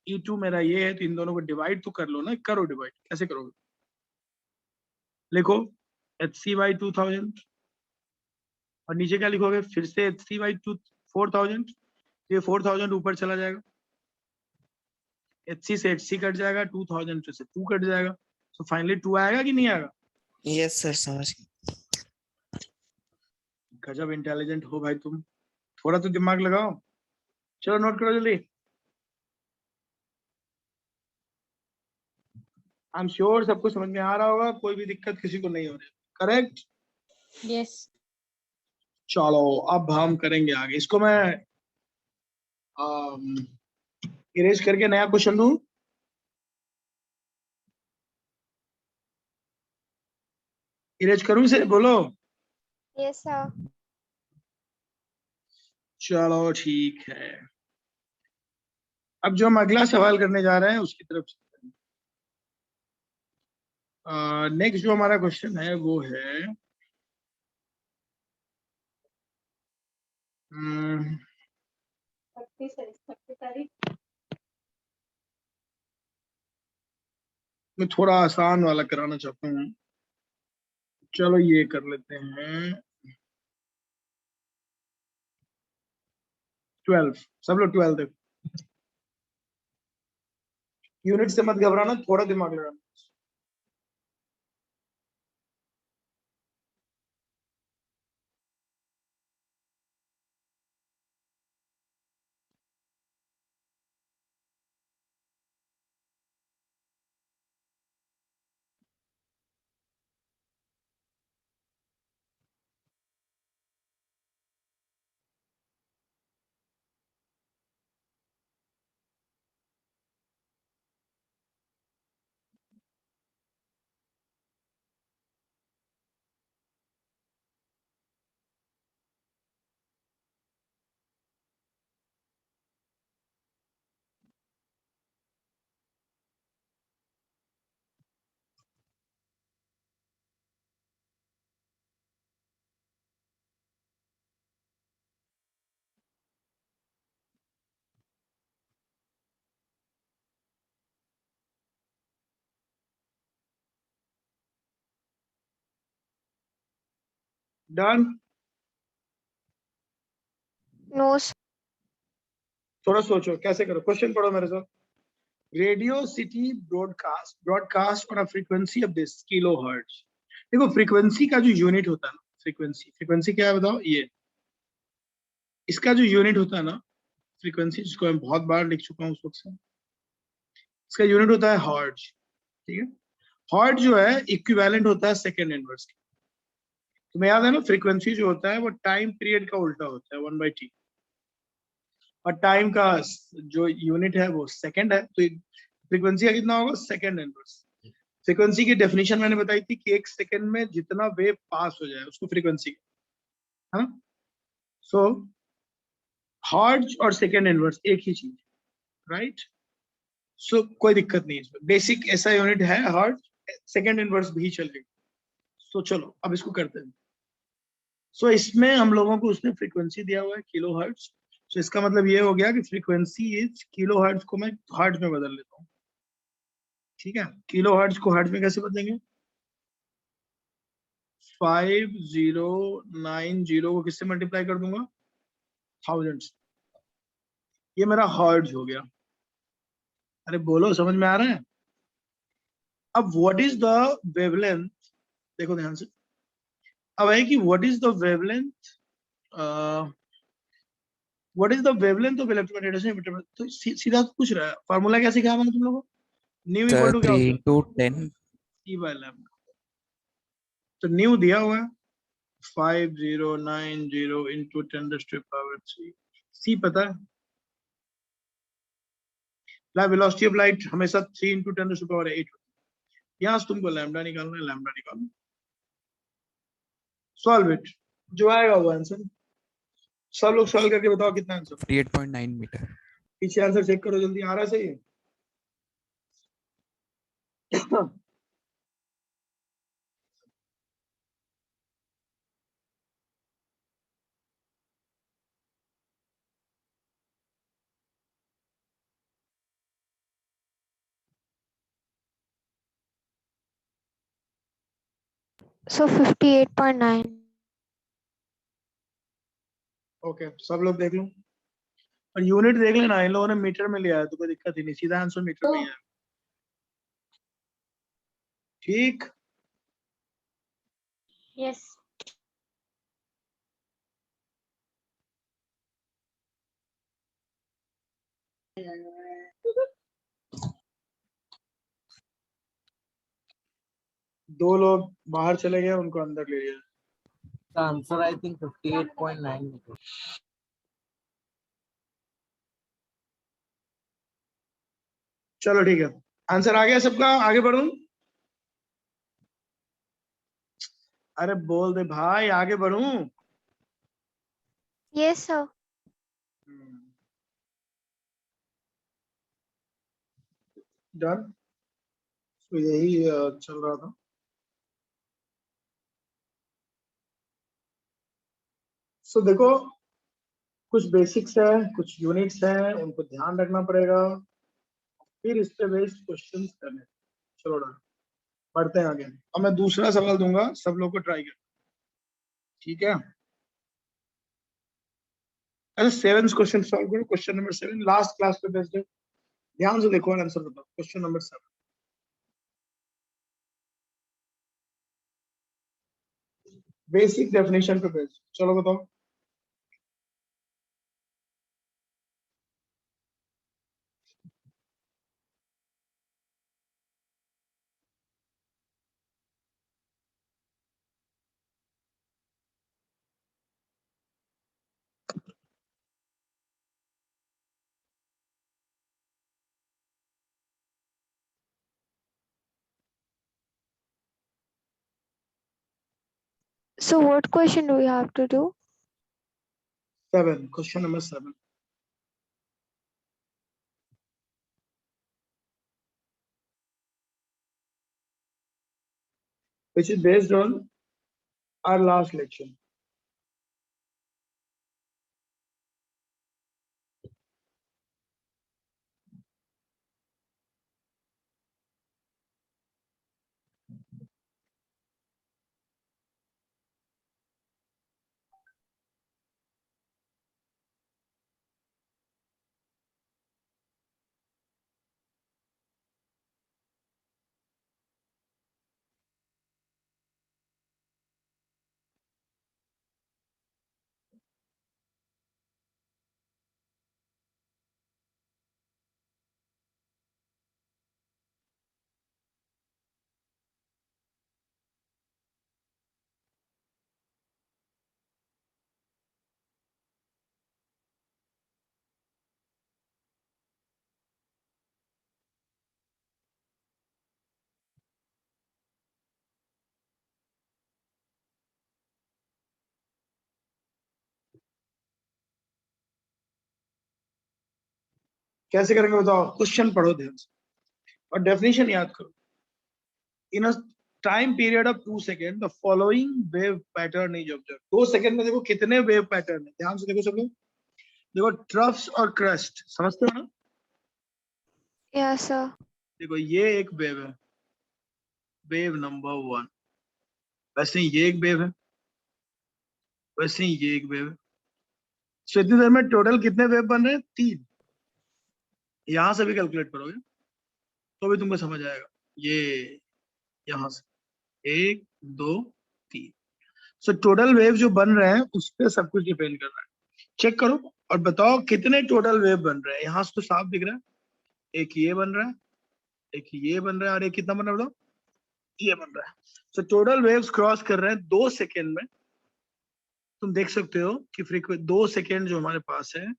E2 मेरा ये है, तो इन दोनों को डिवाइड तो कर लो ना, करो डिवाइड, कैसे करोगे? लिखो HC/2000 और नीचे क्या लिखोगे? फिर से HC/4000, ये 4000 ऊपर चला जाएगा, HC से HC कट जाएगा, 2000 से 2 कट जाएगा, तो फाइनली 2 आएगा कि नहीं आएगा? यस सर समझ गए। गजब इंटेलिजेंट हो भाई तुम, थोड़ा तो दिमाग लगाओ। चलो नोट करो जल्दी। आई एम श्योर सबको समझ में आ रहा होगा, कोई भी दिक्कत किसी को नहीं हो रही, करेक्ट? Yes. चलो अब हम करेंगे आगे। इसको मैं इरेज करके नया क्वेश्चन दूं? इरेज करूं इसे? बोलो। Yes, sir. चलो ठीक है, अब जो हम अगला सवाल करने जा रहे हैं उसकी तरफ चलते हैं। नेक्स्ट जो हमारा क्वेश्चन है वो है मैं थोड़ा आसान वाला कराना चाहता हूँ। चलो ये कर लेते हैं 12। सब लोग 12 देखो, यूनिट से मत घबराना, थोड़ा दिमाग लगाना। डन? No, sir. थोड़ा सोचो कैसे करो, क्वेश्चन पढ़ो मेरे साथ। Radio city broadcast on a frequency of this kilohertz. देखो फ्रीक्वेंसी का जो यूनिट होता है ना, फ्रीक्वेंसी क्या है बताओ? ये इसका जो यूनिट होता है ना फ्रीक्वेंसी, जिसको मैं बहुत बार लिख चुका हूँ उस वक्त से, इसका यूनिट होता है हर्ट्ज। ठीक है, हर्ट्ज जो है इक्विवेलेंट होता है सेकेंड इनवर्स के। तुम्हें याद है ना, फ्रीक्वेंसी जो होता है वो टाइम पीरियड का उल्टा होता है 1/t, और टाइम का जो यूनिट है वो सेकंड है, तो फ्रीक्वेंसी का कितना होगा? Second inverse. फ्रीक्वेंसी की डेफिनेशन मैंने बताई थी कि 1 सेकंड में जितना वेव पास हो जाए उसको फ्रीक्वेंसी है। सो हर्ट्ज और सेकंड इनवर्स एक ही चीज, राइट? सो कोई दिक्कत नहीं इसमें, बेसिक ऐसा यूनिट है हर्ट्ज, सेकंड इनवर्स भी चलेगा। सो चलो अब इसको करते हैं। सो इसमें हम लोगों को उसने फ्रीक्वेंसी दिया हुआ है किलो हर्ट्ज, तो इसका मतलब ये हो गया कि फ्रीक्वेंसी इज किलो हर्ट्ज को मैं हर्ट्ज में बदल लेता हूँ। ठीक है, किलो हर्ट्ज को हर्ट्ज में कैसे बदलेंगे? 5090 को किससे मल्टीप्लाई कर दूंगा? 1000 से। ये मेरा हर्ट्ज हो गया। अरे बोलो, समझ में आ रहा है? अब व्हाट इज द वेवलेंथ, देखो ध्यान से, अब है कि what is the wavelength, what is the wavelength of electromagnetic, तो सीधा पूछ रहा है। फार्मूला क्या सिखाया मैंने तुम लोगों को? न्यू इक्वल सर टू क्या 3 होता है? into 10 E/λ। तो न्यू दिया हुआ है 5090 into 10⁻³ सी पता है, वेलोसिटी ऑफ लाइट हमेशा 3 into 10⁸ यहाँ से तुमको लैम्डा निकालना है, लैम्डा निकालना, सॉल्व इट, जो आएगा वो आंसर। सब लोग सॉल्व करके बताओ कितना आंसर। 58.9 मीटर। पीछे आंसर चेक करो जल्दी, आ रहा है सही? So 58.9. ओके सब लोग देख लो और यूनिट देख लेना, इन लोगों ने मीटर में लिया है तो कोई दिक्कत ही नहीं, सीधा आंसर मीटर में ही है। ठीक, Yes. दो लोग बाहर चले गए, उनको अंदर ले लिया। The answer I think 58.9 meters. चलो ठीक है, आंसर आ गया सबका, आगे बढ़ूं? अरे बोल दे भाई, आगे बढ़ूं? Yes, sir. डन, तो यही चल रहा था। सो देखो, कुछ बेसिक्स है, कुछ यूनिट्स हैं, उनको ध्यान रखना पड़ेगा, फिर इस पे बेस्ड क्वेश्चन करने। चलो डन, बढ़ते हैं आगे। अब मैं दूसरा सवाल दूंगा, सब लोग को ट्राई कर, ठीक है? अच्छा, 7 क्वेश्चन सॉल्व करो। क्वेश्चन नंबर 7 लास्ट क्लास पे बेस्ड है, ध्यान से देखो और आंसर बताओ। क्वेश्चन नंबर 7, बेसिक डेफिनेशन पे बेस्ड। चलो बताओ। So what question do we have to do? 7, question number 7, which is based on our last lecture. कैसे करेंगे बताओ? क्वेश्चन पढ़ो ध्यान से और डेफिनेशन याद करो। In a time period of 2 second the following wave pattern is observe. 2 second में देखो कितने वेव पैटर्न है, ध्यान से देखो सब लोग। देखो ट्रफ्स और क्रस्ट, समझते हो ना? Yes, sir. देखो ये एक वेव है, वेव नंबर 1। वैसे ही ये एक वेव है, वैसे ही ये एक वेव है। सो इतनी देर में टोटल कितने वेव बन रहे हैं? 3। यहां से भी कैलकुलेट करोगे तो भी तुमको समझ आएगा। ये यहां से 1 2 3, सो टोटल वेव जो बन रहे हैं उस पर सब कुछ डिपेंड कर रहा है। चेक करो और बताओ कितने टोटल वेव बन रहे हैं। यहां से तो साफ दिख रहा है, एक ये बन रहा है, एक ये बन रहा है, और एक कितना बन रहा है बताओ? ये बन रहा है। सो टोटल वेव्स क्रॉस कर रहे हैं 2 सेकेंड में। तुम देख सकते हो कि फ्रीक्वेंसी 2 सेकेंड जो हमारे पास है,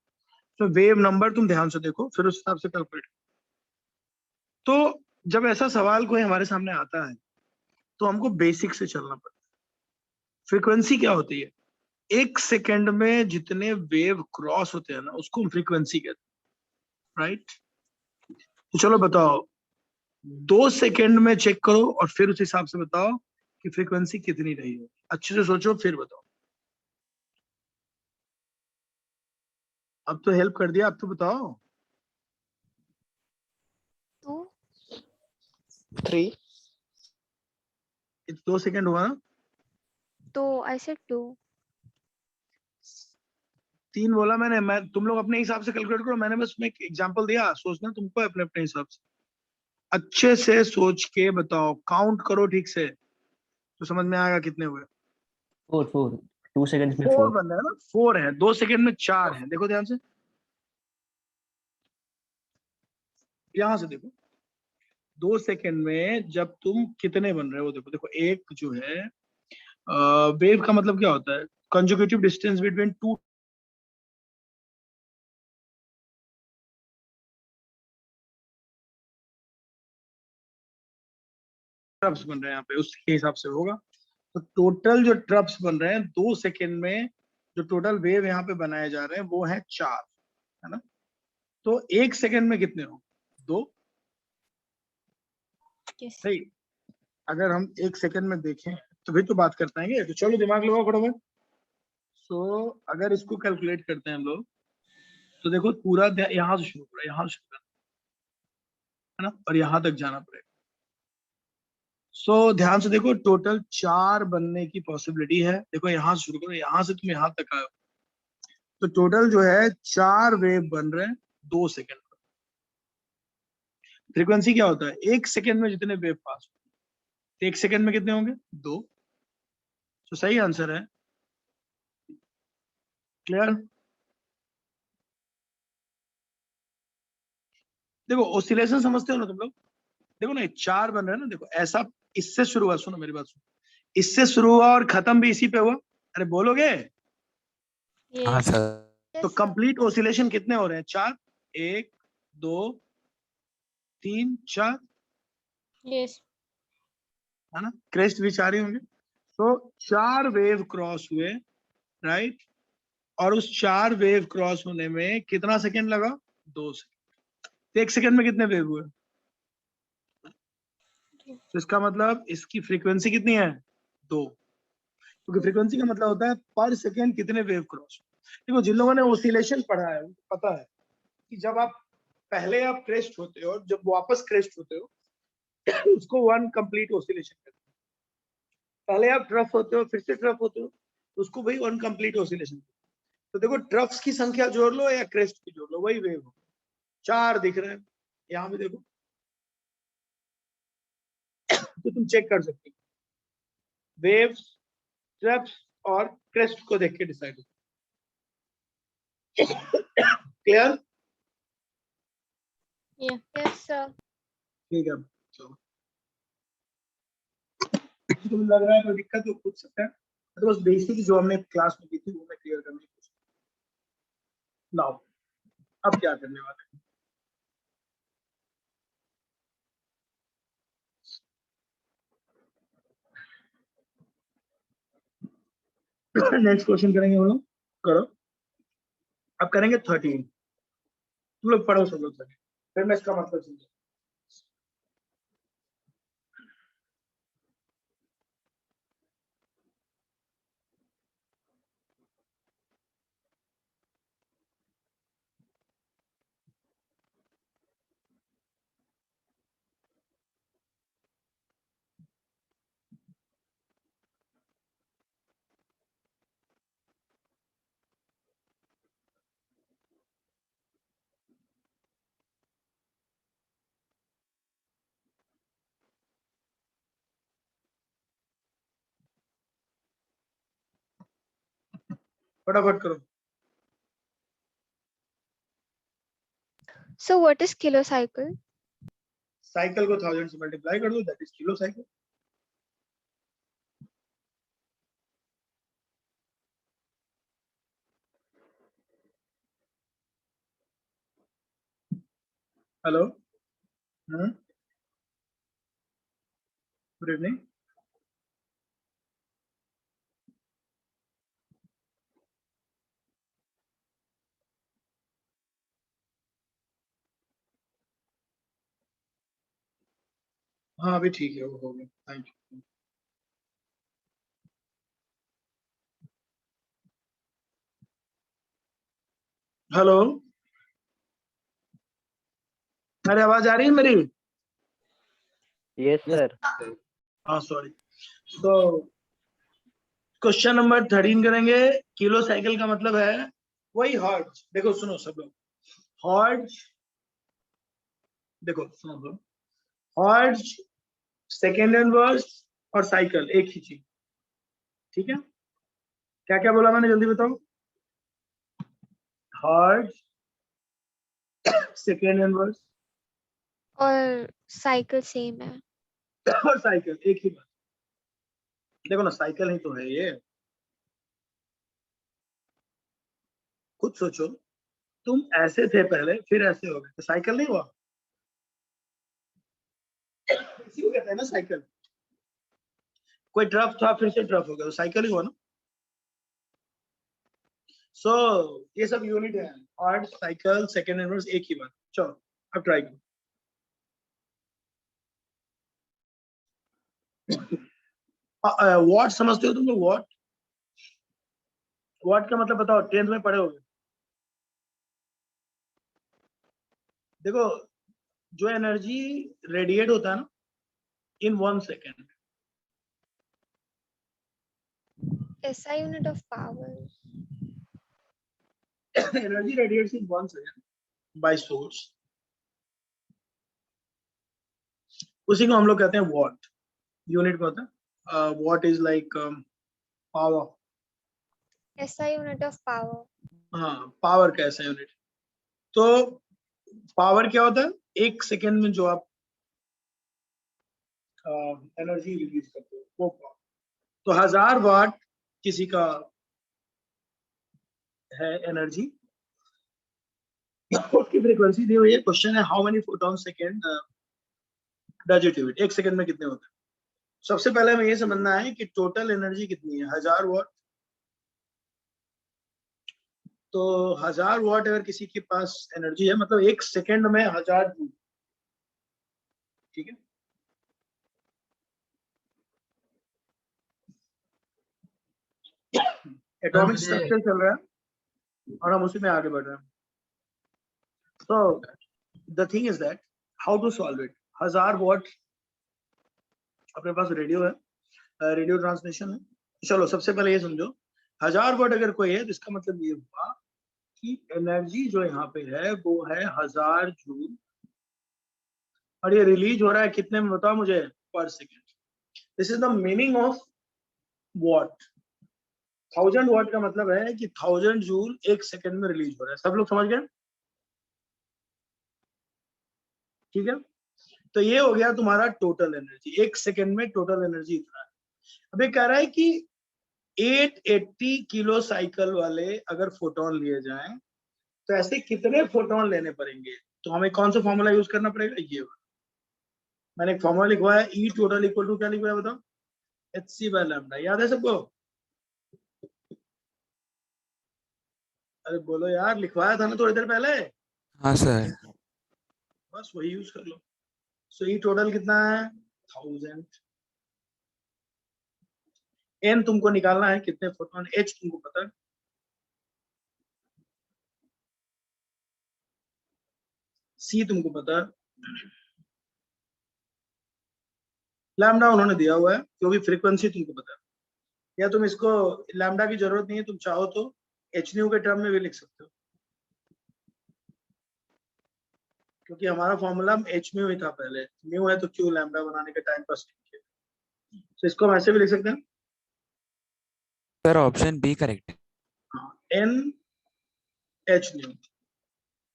तो वेव नंबर तुम ध्यान से देखो, फिर उस हिसाब से कैलकुलेट। तो जब ऐसा सवाल कोई हमारे सामने आता है तो हमको बेसिक से चलना पड़ता है। फ्रीक्वेंसी क्या होती है? 1 सेकेंड में जितने वेव क्रॉस होते हैं ना, उसको हम फ्रीक्वेंसी कहते हैं, राइट? तो चलो बताओ, 2 सेकेंड में चेक करो और फिर उस हिसाब से बताओ कि फ्रीक्वेंसी कितनी रही है। अच्छे से सोचो फिर बताओ। अब तो हेल्प कर दिया, अब तो बताओ। 2. 3. 2 सेकेंड हुआ ना? तो I said 2. 3 बोला मैंने, मैं तुम लोग अपने हिसाब से कैलकुलेट करो, मैंने बस एक एग्जांपल दिया, सोचना तुमको है अपने अपने हिसाब से। अच्छे से सोच के बताओ, काउंट करो ठीक से तो समझ में आएगा कितने हुए। 4 2 सेकंड्स में 4 4 बन रहा है ना, 4 है, 2 सेकंड में 4 है। देखो ध्यान से, यहां से देखो 2 सेकंड में जब तुम कितने बन रहे हो, देखो देखो एक जो है वेव का मतलब क्या होता है, कंजुगेटिव डिस्टेंस बिटवीन टू ट्रप्स बन रहे हैं यहाँ पे, उसके हिसाब से होगा। तो टोटल जो ट्रप्स बन रहे हैं 2 सेकंड में, जो टोटल वेव यहाँ पे बनाए जा रहे हैं वो है 4, है ना। तो 1 सेकंड में कितने हो, 2। Yes. सही, अगर हम 1 सेकंड में देखें तो भी तो बात कर पाएंगे। तो चलो दिमाग लगाओ फटाफट। सो अगर इसको कैलकुलेट करते हैं हम लोग, तो देखो पूरा यहाँ से शुरू करो, यहाँ से शुरू करना है ना, और यहाँ तक जाना पड़ेगा। सो ध्यान से देखो, टोटल 4 बनने की पॉसिबिलिटी है। देखो यहाँ से शुरू करो, यहाँ से तुम यहाँ तक आए हो, तो टोटल जो है 4 वेव बन रहे हैं 2 सेकंड में। फ्रीक्वेंसी क्या होता है, 1 सेकंड में जितने वेव पास होते हैं 1 सेकंड में कितने होंगे, 2। तो सही आंसर है। क्लियर। देखो ओसिलेशन समझते हो ना तुम लोग, देखो ना 4 बन रहे हैं ना, देखो ऐसा इससे शुरू हुआ, सुनो मेरी बात सुनो, इससे शुरू हुआ और खत्म भी इसी पे हुआ। अरे बोलोगे, हाँ Yes. सर। तो Yes, sir. कंप्लीट ओसिलेशन कितने हो रहे हैं, 4, 1 2 3 4, Yes. है ना, क्रेस्ट भी 4 ही होंगे। तो 4 वेव क्रॉस हुए, राइट, और उस 4 वेव क्रॉस होने में कितना सेकंड लगा, 2 सेकंड। तो 1 सेकंड में कितने वेव हुए, तो इसका मतलब इसकी फ्रीक्वेंसी कितनी है, 2। क्योंकि फ्रीक्वेंसी का मतलब होता है पर सेकंड कितने वेव क्रॉस। देखो जिन लोगों ने ओसिलेशन पढ़ा है उनको पता है कि जब आप पहले आप क्रेस्ट होते हो, जब वापस क्रेस्ट होते हो उसको 1 कंप्लीट ओसिलेशन कहते हैं। पहले आप ट्रफ होते हो, फिर से ट्रफ होते हो, उसको वही 1 कंप्लीट ओसिलेशन। तो देखो ट्रफ्स की संख्या जोड़ लो या क्रेस्ट की जोड़ लो, वही वेव हो। 4 दिख रहे हैं यहाँ पे देखो, तो तुम चेक कर सकते हो वेव्स, ट्रफ्स और क्रेस्ट को देख के डिसाइड हो। क्लियर। Yeah. Yes, sir. ठीक है, चलो तुम्हें लग रहा है कोई दिक्कत तो पूछ सकते हैं, तो बस बेसिक जो हमने क्लास में की थी वो मैं क्लियर करने की कोशिश। नाउ अब क्या करने वाले हैं, नेक्स्ट क्वेश्चन करेंगे हम लोग, करो। अब करेंगे 13, तुम लोग पढ़ो सब लोग, फिर मैं इसका मतलब समझो। फटाफट करो। So what is kilocycle? Cycle को 1000 से मल्टीप्लाई कर दो, that is kilo cycle. Hello, good evening. हाँ अभी ठीक है, वो हो गया, थैंक यू। हेलो, मेरी आवाज आ रही है मेरी? Yes sir. हाँ सॉरी। तो क्वेश्चन नंबर 13 करेंगे। किलो साइकिल का मतलब है वही हर्ट्ज। देखो सुनो सब लोग, हर्ट्ज, देखो सुनो सब, हर्ट्ज, सेकेंड इनवर्स और साइकिल एक ही चीज, ठीक है? क्या क्या बोला मैंने, जल्दी बताओ। हर्ट्ज, सेकेंड इनवर्स और साइकिल सेम है। और साइकिल एक ही बात। देखो ना, साइकिल ही तो है ये। खुद सोचो, तुम ऐसे थे पहले फिर ऐसे हो गए, तो साइकिल नहीं हुआ? इसी को कहते हैं ना साइकिल। कोई ट्रफ था फिर से ट्रफ हो गया, तो साइकिल ही हुआ ना। सो ये सब यूनिट है, हर्ट्ज, साइकिल, सेकेंड इनवर्स, एक ही बात। चलो अब ट्राई करो। वॉट समझते हो तुम लोग? वॉट, वॉट का मतलब बताओ, 10th में पढ़े होगे। देखो, जो एनर्जी रेडिएट होता है ना इन 1 second, SI unit of power. Energy radiates in 1 second by source, उसी को हम लोग कहते हैं वॉट। यूनिट में होता है what is like power. SI unit of power. हाँ, पावर का ऐसा यूनिट। तो पावर क्या होता है? 1 सेकेंड में जो आप एनर्जी रिलीज करते हो वो पावर। तो 1000 वाट किसी का है एनर्जी, उसकी फ्रीक्वेंसी दी हुई है। क्वेश्चन है how many photon second does it emit, 1 second में कितने होते हैं। सबसे पहले हमें ये समझना है कि टोटल एनर्जी कितनी है, 1000 वाट। तो 1000 वाट अगर किसी के पास एनर्जी है, मतलब 1 सेकेंड में 1000 जूल, ठीक है? एटॉमिक मुझे स्ट्रक्चर चल रहा है और हम उसी में आगे बढ़ रहे हैं। So the thing is that how to solve it? 1000 वाट अपने पास रेडियो है, रेडियो ट्रांसमिशन है। चलो सबसे पहले ये समझो, 1000 वाट अगर कोई है तो इसका मतलब ये हुआ कि एनर्जी जो यहाँ पे है वो है 1000 जूल, और ये रिलीज हो रहा है कितने में बताओ मुझे, पर second. This is the meaning of what. 1000 वाट का मतलब है कि 1000 जूल 1 सेकेंड में रिलीज हो रहा है। सब लोग समझ गए? ठीक है, तो ये हो गया तुम्हारा टोटल एनर्जी। 1 सेकेंड में टोटल एनर्जी इतना है। अब ये कह रहा है कि 880 किलो साइकिल वाले अगर फोटोन लिए जाएं तो ऐसे कितने फोटोन लेने पड़ेंगे। तो हमें कौन सा फॉर्मूला यूज करना पड़ेगा, ये मैंने एक फॉर्मूला लिखवाया है, ई टोटल इक्वल टू क्या लिखवाया बताओ, hc बाय लैम्डा। याद है सबको? अरे बोलो यार, लिखवाया था ना थोड़ी देर पहले। हाँ सर। बस वही यूज कर लो। सो ई टोटल कितना है, 1000। n तुमको निकालना है कितने फोटोन, h तुमको पता है, c तुमको पता है, लैम्डा उन्होंने दिया हुआ है क्योंकि फ्रीक्वेंसी तुमको पता है। या तुम इसको, लैम्डा की जरूरत नहीं है, तुम चाहो तो एच न्यू के टर्म में भी लिख सकते हो, क्योंकि हमारा फॉर्मूला एच म्यू ही था पहले, म्यू है तो क्यू लैम्डा बनाने के टाइम पास नहीं किया। तो इसको हम ऐसे भी लिख सकते हैं, सर ऑप्शन बी करेक्ट है। N h nu.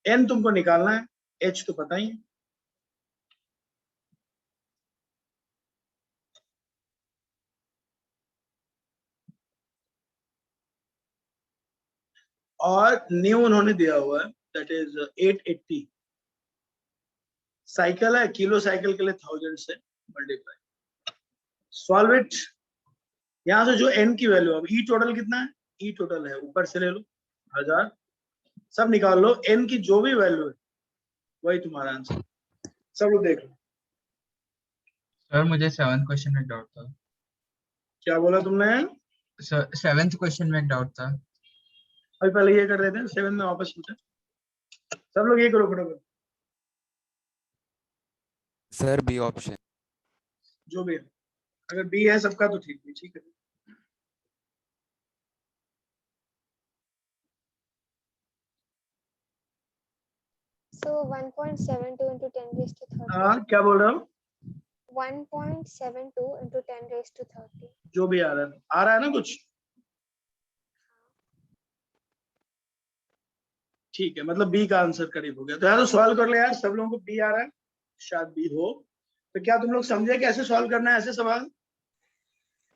एन तुमको निकालना है, एच तो पता ही है। और न्यू उन्होंने दिया हुआ है, दैट इज 880। साइकिल है, किलो साइकिल के लिए 1000 से मल्टीप्लाई। Solve it. यहां से जो एन की वैल्यू, अब ई टोटल कितना है, ई टोटल है ऊपर से ले लो 1000, सब निकाल लो, एन की जो भी वैल्यू है वही तुम्हारा आंसर। सब लोग देख लो। सर मुझे 7th क्वेश्चन में डाउट था। क्या बोला तुमने? सर 7th क्वेश्चन में डाउट था। अभी पहले ये कर रहे थे, 7 में वापस चलते हैं। सब लोग ये करो फटाफट, सर बी ऑप्शन। जो भी है। अगर बी है सबका तो ठीक है, ठीक है। So 1.72 into 10 raised to 30. हाँ क्या बोल रहे हो? 1.72 into 10 raised to 30. जो भी आ रहा है ना कुछ? ठीक है, मतलब बी का आंसर करीब हो गया। तो यार तो सॉल्व कर ले यार, सब लोगों को बी आ रहा है, शायद बी हो। तो क्या तुम लोग समझे कैसे सॉल्व करना है ऐसे सवाल?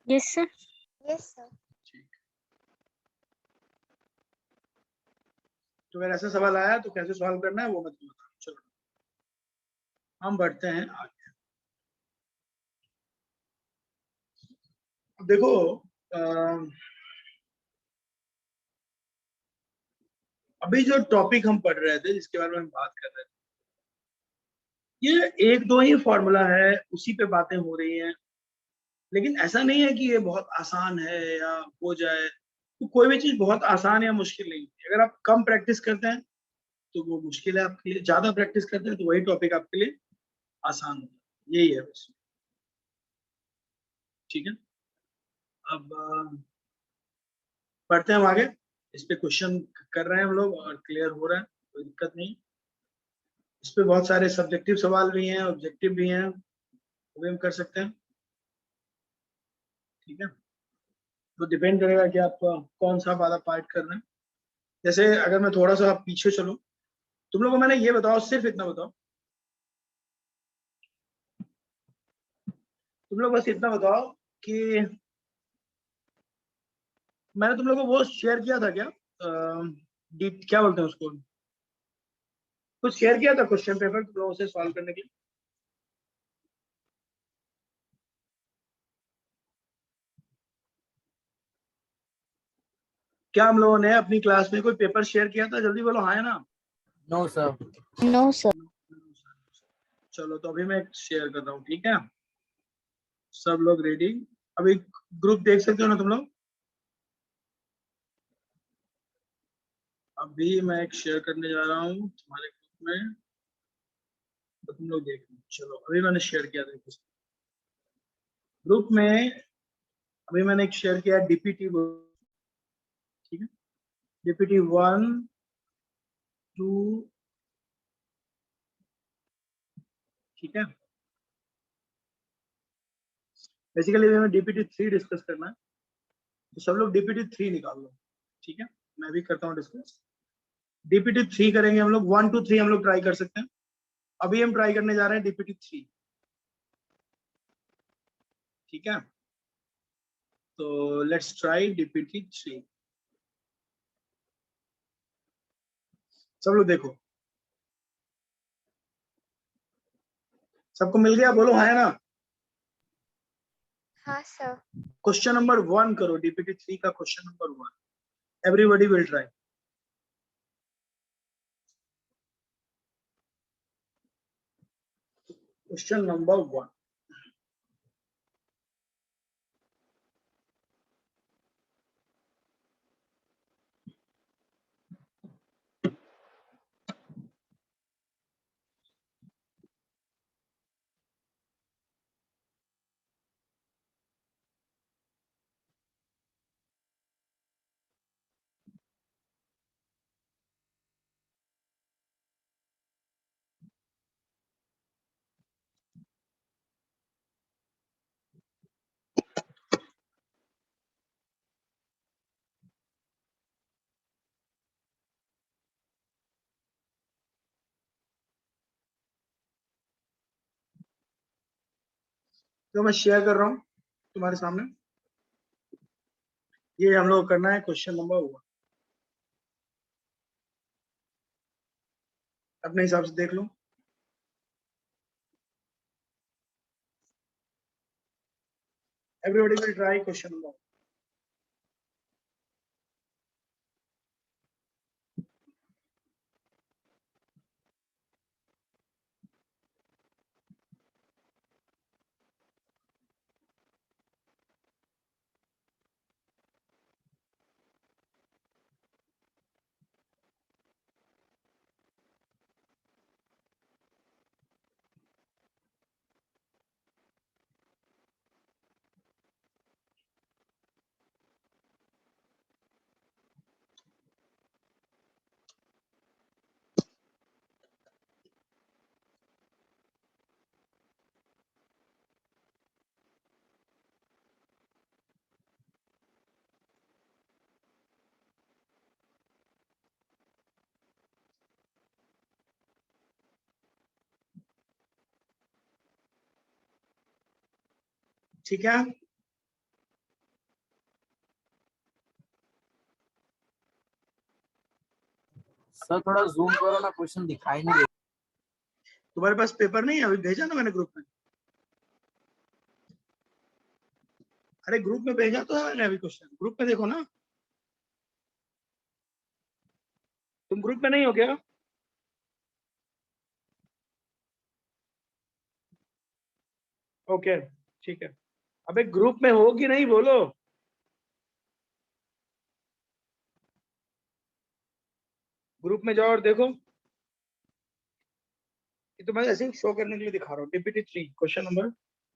Yes sir. Yes, sir. ठीक। तो अगर ऐसा सवाल आया तो कैसे सॉल्व करना है वो मैं तुम्हें बताऊं। चलो हम बढ़ते हैं आगे। अब देखो अभी जो टॉपिक हम पढ़ रहे थे, जिसके बारे में हम बात कर रहे थे, ये एक दो ही फॉर्मूला है, उसी पे बातें हो रही हैं। लेकिन ऐसा नहीं है कि ये बहुत आसान है या हो जाए। तो कोई भी चीज बहुत आसान या मुश्किल नहीं है। अगर आप कम प्रैक्टिस करते हैं तो वो मुश्किल है आपके लिए, ज्यादा प्रैक्टिस करते हैं तो वही टॉपिक आपके लिए आसान होता है। यही है बस। ठीक है, अब पढ़ते हैं हम आगे। इस पे क्वेश्चन कर रहे हैं हम लोग और क्लियर हो रहा है, कोई दिक्कत नहीं। इस पे बहुत सारे सब्जेक्टिव सवाल भी हैं, ऑब्जेक्टिव भी हैं, वो भी हम कर सकते हैं। ठीक है, तो डिपेंड करेगा कि आप कौन सा वाला पार्ट कर रहे हैं। जैसे अगर मैं थोड़ा सा पीछे चलूं, तुम लोगों को मैंने ये बताओ, सिर्फ इतना बताओ, तुम लोग बस इतना बताओ कि मैंने तुम लोगों को वो शेयर किया था क्या, डीप क्या बोलते हैं उसको, कुछ शेयर किया था क्वेश्चन पेपर तुम लोगों से सॉल्व करने के लिए? क्या हम लोगों ने अपनी क्लास में कोई पेपर शेयर किया था? जल्दी बोलो हाँ या ना। No sir. No sir. चलो तो अभी मैं शेयर कर रहा हूँ, ठीक है? सब लोग रेडी? अभी ग्रुप देख सकते हो ना तुम लोग? अभी मैं एक शेयर करने जा रहा हूँ तुम्हारे ग्रुप में, तो तुम लोग देख लो। चलो अभी मैंने शेयर किया था ग्रुप में। अभी मैंने एक शेयर किया डीपीटी, ठीक है? डीपीटी 1 2, ठीक है? बेसिकली हमें डीपीटी 3 डिस्कस करना है, तो सब लोग डीपीटी 3 निकाल लो। ठीक है, मैं भी करता हूँ डिस्कस। डीपीटी 3 करेंगे हम लोग, 1 2 3 हम लोग ट्राई कर सकते हैं। अभी हम ट्राई करने जा रहे हैं डीपीटी 3। ठीक है, तो लेट्स ट्राई डीपीटी 3। सब लोग देखो, सबको मिल गया? बोलो हाँ या ना। हाँ सर। क्वेश्चन नंबर 1 करो, डीपीटी 3 का question number 1। Everybody will try. Question number 1। तो मैं शेयर कर रहा हूँ तुम्हारे सामने। ये हम लोग करना है क्वेश्चन नंबर 1। अपने हिसाब से देख लो। Everybody will try question number. ठीक है, सर थोड़ा जूम करो ना, क्वेश्चन दिखाई नहीं दे। तुम्हारे पास पेपर नहीं है? अभी भेजा ना मैंने ग्रुप में। अरे ग्रुप में भेजा तो है मैंने अभी क्वेश्चन, ग्रुप में देखो ना। तुम ग्रुप में नहीं हो क्या? ओके ठीक है। अबे ग्रुप में हो कि नहीं बोलो। ग्रुप में जाओ और देखो। ये तो मैं ऐसे ही शो करने के लिए दिखा रहा हूँ। PPT 3 question number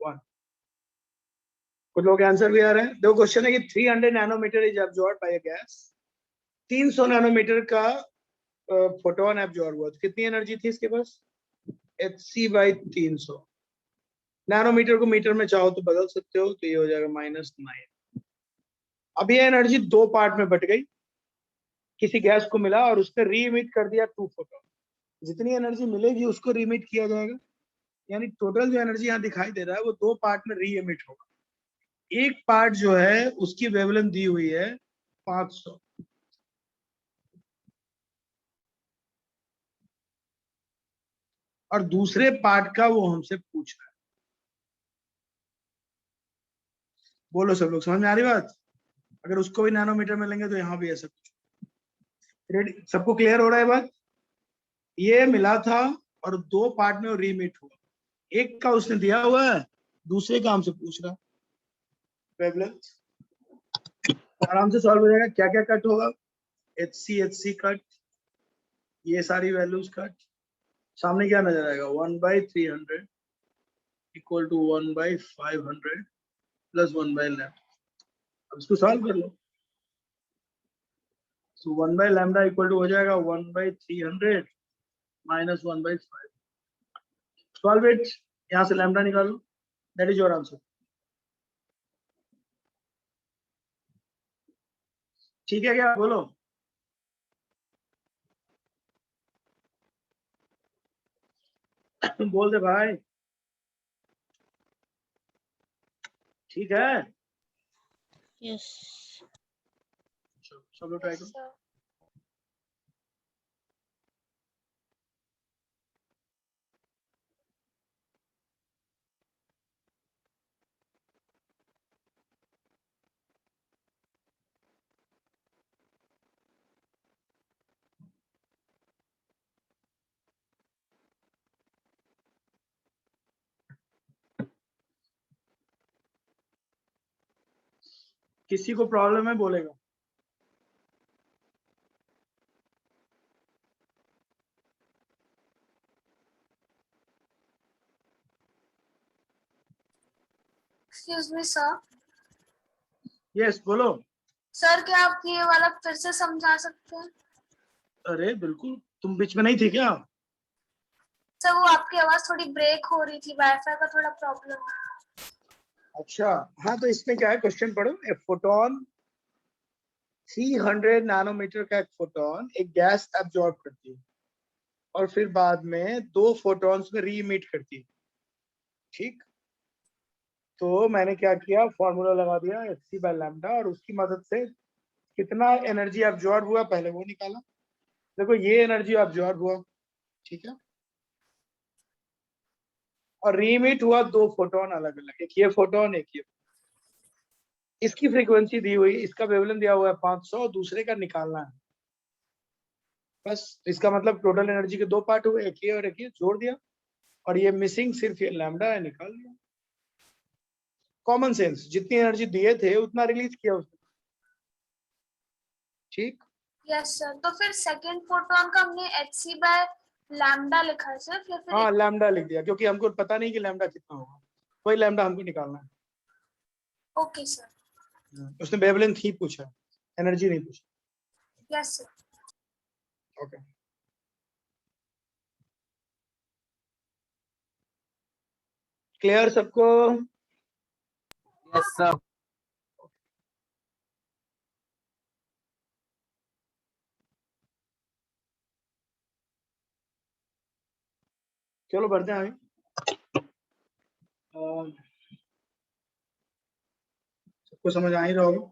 1। कुछ लोग आंसर भी आ रहे हैं। देखो क्वेश्चन है कि 300 nanometre is absorb by a gas. 300 nanometre का फोटोन एब्जॉर्ब हुआ, तो कितनी एनर्जी थी इसके पास? hc/300। नैनोमीटर को मीटर में चाहो तो बदल सकते हो, तो ये हो जाएगा -9। अब ये एनर्जी दो पार्ट में बट गई। किसी गैस को मिला और उसने री इमिट कर दिया 2 फोटोन। जितनी एनर्जी मिलेगी उसको री इमिट किया जाएगा, यानी टोटल जो एनर्जी यहाँ दिखाई दे रहा है वो दो पार्ट में री इमिट होगा। एक पार्ट जो है उसकी वेवलेंथ दी हुई है 500, और दूसरे पार्ट का वो हमसे पूछ रहा है। बोलो सब लोग, समझ में आ रही बात? अगर उसको भी नैनोमीटर में लेंगे तो यहाँ भी ऐसा कुछ। रेडी? सबको क्लियर हो रहा है बात? ये मिला था और दो पार्ट में वो रीमीट हुआ। एक का उसने दिया हुआ है, दूसरे का हमसे पूछ रहा है वेवलेंथ। आराम से सॉल्व हो जाएगा। क्या क्या कट होगा? HC कट, ये सारी वैल्यूज कट। सामने क्या नजर आएगा? 1/300 इक्वल टू 1/500 प्लस 1/λ। अब इसको सॉल्व कर लो। सो 1/λ इक्वल टू हो जाएगा 1/300 माइनस 1/5। Solve it. यहाँ से लैम्डा निकालो। That is your answer. ठीक है क्या? बोलो। बोल दे भाई। ठीक है, Yes. सब लोग ट्राई करो। sir. किसी को प्रॉब्लम है बोलेगा। Excuse me sir. यस बोलो। सर क्या आप ये वाला फिर से समझा सकते हैं? अरे बिल्कुल, तुम बीच में नहीं थी क्या? सर वो आपकी आवाज थोड़ी ब्रेक हो रही थी, वाईफाई का थोड़ा प्रॉब्लम है। अच्छा हाँ, तो इसमें क्या है, क्वेश्चन पढ़ो। ए फोटोन 300 नैनोमीटर का एक फोटोन एक गैस एब्जॉर्ब करती है और फिर बाद में दो फोटॉन्स में री इमिट करती है। ठीक, तो मैंने क्या किया, फॉर्मूला लगा दिया hc/λ और उसकी मदद से कितना एनर्जी एब्जॉर्ब हुआ पहले वो निकाला। देखो ये एनर्जी एब्जॉर्ब हुआ, ठीक है, और रीमिट हुआ दो फोटोन अलग अलग, एक ये फोटोन एक ये। इसकी फ्रीक्वेंसी दी हुई, इसका वेवलेंथ दिया हुआ है 500, दूसरे का निकालना है बस। इसका मतलब टोटल एनर्जी के दो पार्ट हुए, एक ये और एक ये, जोड़ दिया, और ये मिसिंग सिर्फ ये लैम्डा है, निकाल दिया। कॉमन सेंस, जितनी एनर्जी दिए थे उतना रिलीज किया उसने। ठीक, यस सर। तो फिर सेकंड फोटोन का हमने hc/λ लिखा है सर, फिर हाँ लैम्डा लिख दिया क्योंकि हमको पता नहीं कि लैम्डा कितना होगा, वही लैम्डा हमको निकालना है। Okay sir. उसने वेवलेंथ ही पूछा, एनर्जी नहीं पूछा। Yes sir. ओके, क्लियर सबको? Yes sir. चलो बढ़ते हैं आगे। को समझ आ ही रहा होगा।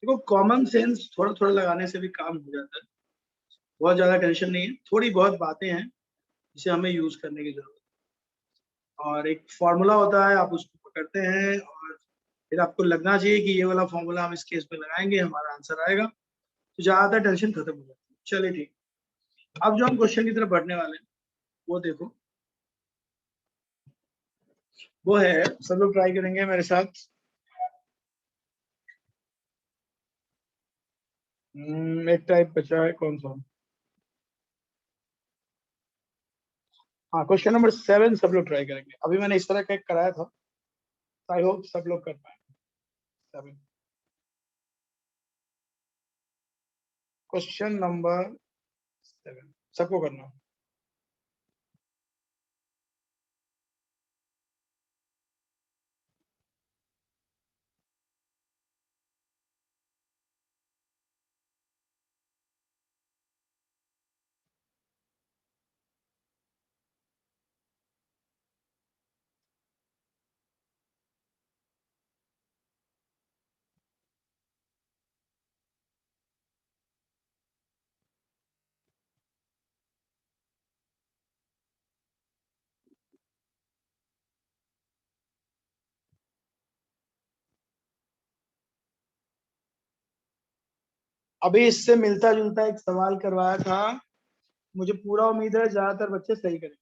देखो कॉमन सेंस थोड़ा थोड़ा लगाने से भी काम हो जाता है, बहुत ज्यादा टेंशन नहीं है, थोड़ी बहुत बातें हैं जिसे हमें यूज करने की जरूरत है। और एक फॉर्मूला होता है, आप उसको पकड़ते हैं और फिर आपको लगना चाहिए कि ये वाला फॉर्मूला हम इस केस में लगाएंगे, हमारा आंसर आएगा, तो ज्यादातर टेंशन खत्म हो जाती है। चलिए ठीक, अब जो हम क्वेश्चन की तरफ बढ़ने वाले हैं वो देखो, वो है, सब लोग ट्राई करेंगे मेरे साथ। एक टाइप बचा है, कौन सा? हाँ, क्वेश्चन नंबर 7 सब लोग ट्राई करेंगे। अभी मैंने इस तरह का एक कराया था, आई होप सब लोग कर पाए। क्वेश्चन नंबर 7 सबको करना है। अभी इससे मिलता जुलता एक सवाल करवाया था, मुझे पूरा उम्मीद है ज्यादातर बच्चे सही करेंगे।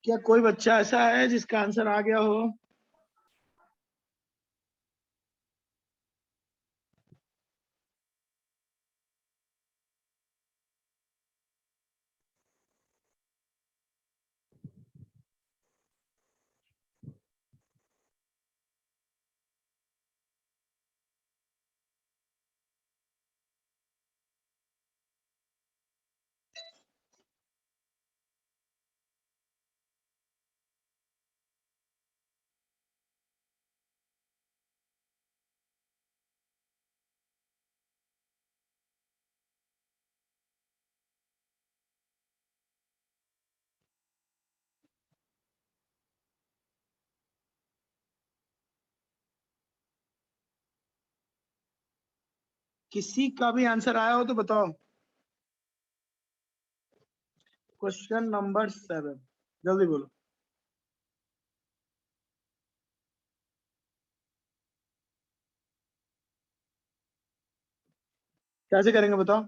क्या कोई बच्चा ऐसा है जिसका आंसर आ गया हो? किसी का भी आंसर आया हो तो बताओ। क्वेश्चन नंबर 7 जल्दी बोलो। कैसे करेंगे बताओ?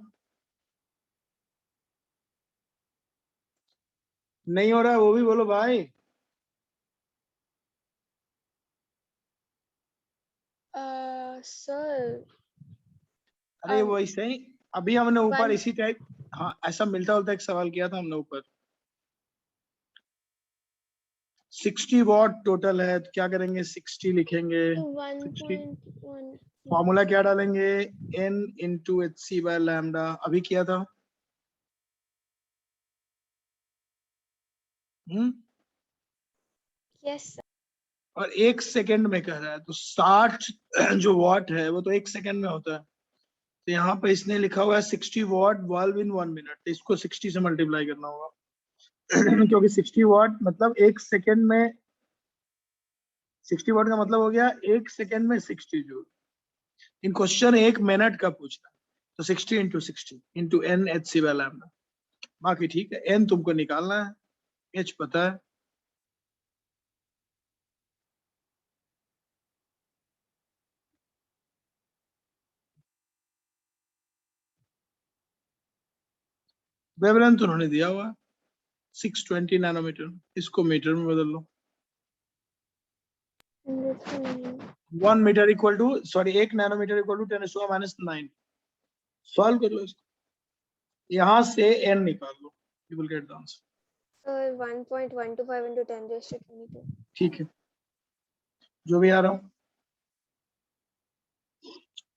नहीं हो रहा है वो भी बोलो भाई। सर अरे Um, वैसे ही अभी हमने ऊपर one इसी टाइप, हाँ ऐसा मिलता जुलता एक सवाल किया था हमने ऊपर। 60 वॉट टोटल है, तो क्या करेंगे, 60 लिखेंगे। to 1.1. फॉर्मूला क्या डालेंगे, n into h c by lambda, अभी किया था। Yes, sir. और 1 सेकंड में कह रहा है, तो 60 जो वॉट है वो तो 1 सेकंड में होता है, तो यहाँ पे इसने लिखा हुआ है 60 वॉट बल्ब इन 1 मिनट, तो इसको 60 से मल्टीप्लाई करना होगा क्योंकि 60 वॉट मतलब 1 सेकंड में 60 वाट का मतलब हो गया 1 सेकेंड में 60 जूल। इन क्वेश्चन 1 मिनट का पूछना, तो 60 into 60 into n h c by lambda. बाकी ठीक है, एन तुमको निकालना है, एच पता है। वेवलेंथ उन्होंने दिया हुआ 620 नैनोमीटर, इसको मीटर में बदल लो। 1 metre equal to, sorry 1 nanometre equal to 10⁻⁹। Solve कर लो इसको, यहां से n निकाल लो, you will get the answer. Sir, 1.125 into 10 raised to 22. ठीक है, जो भी आ रहा हूं।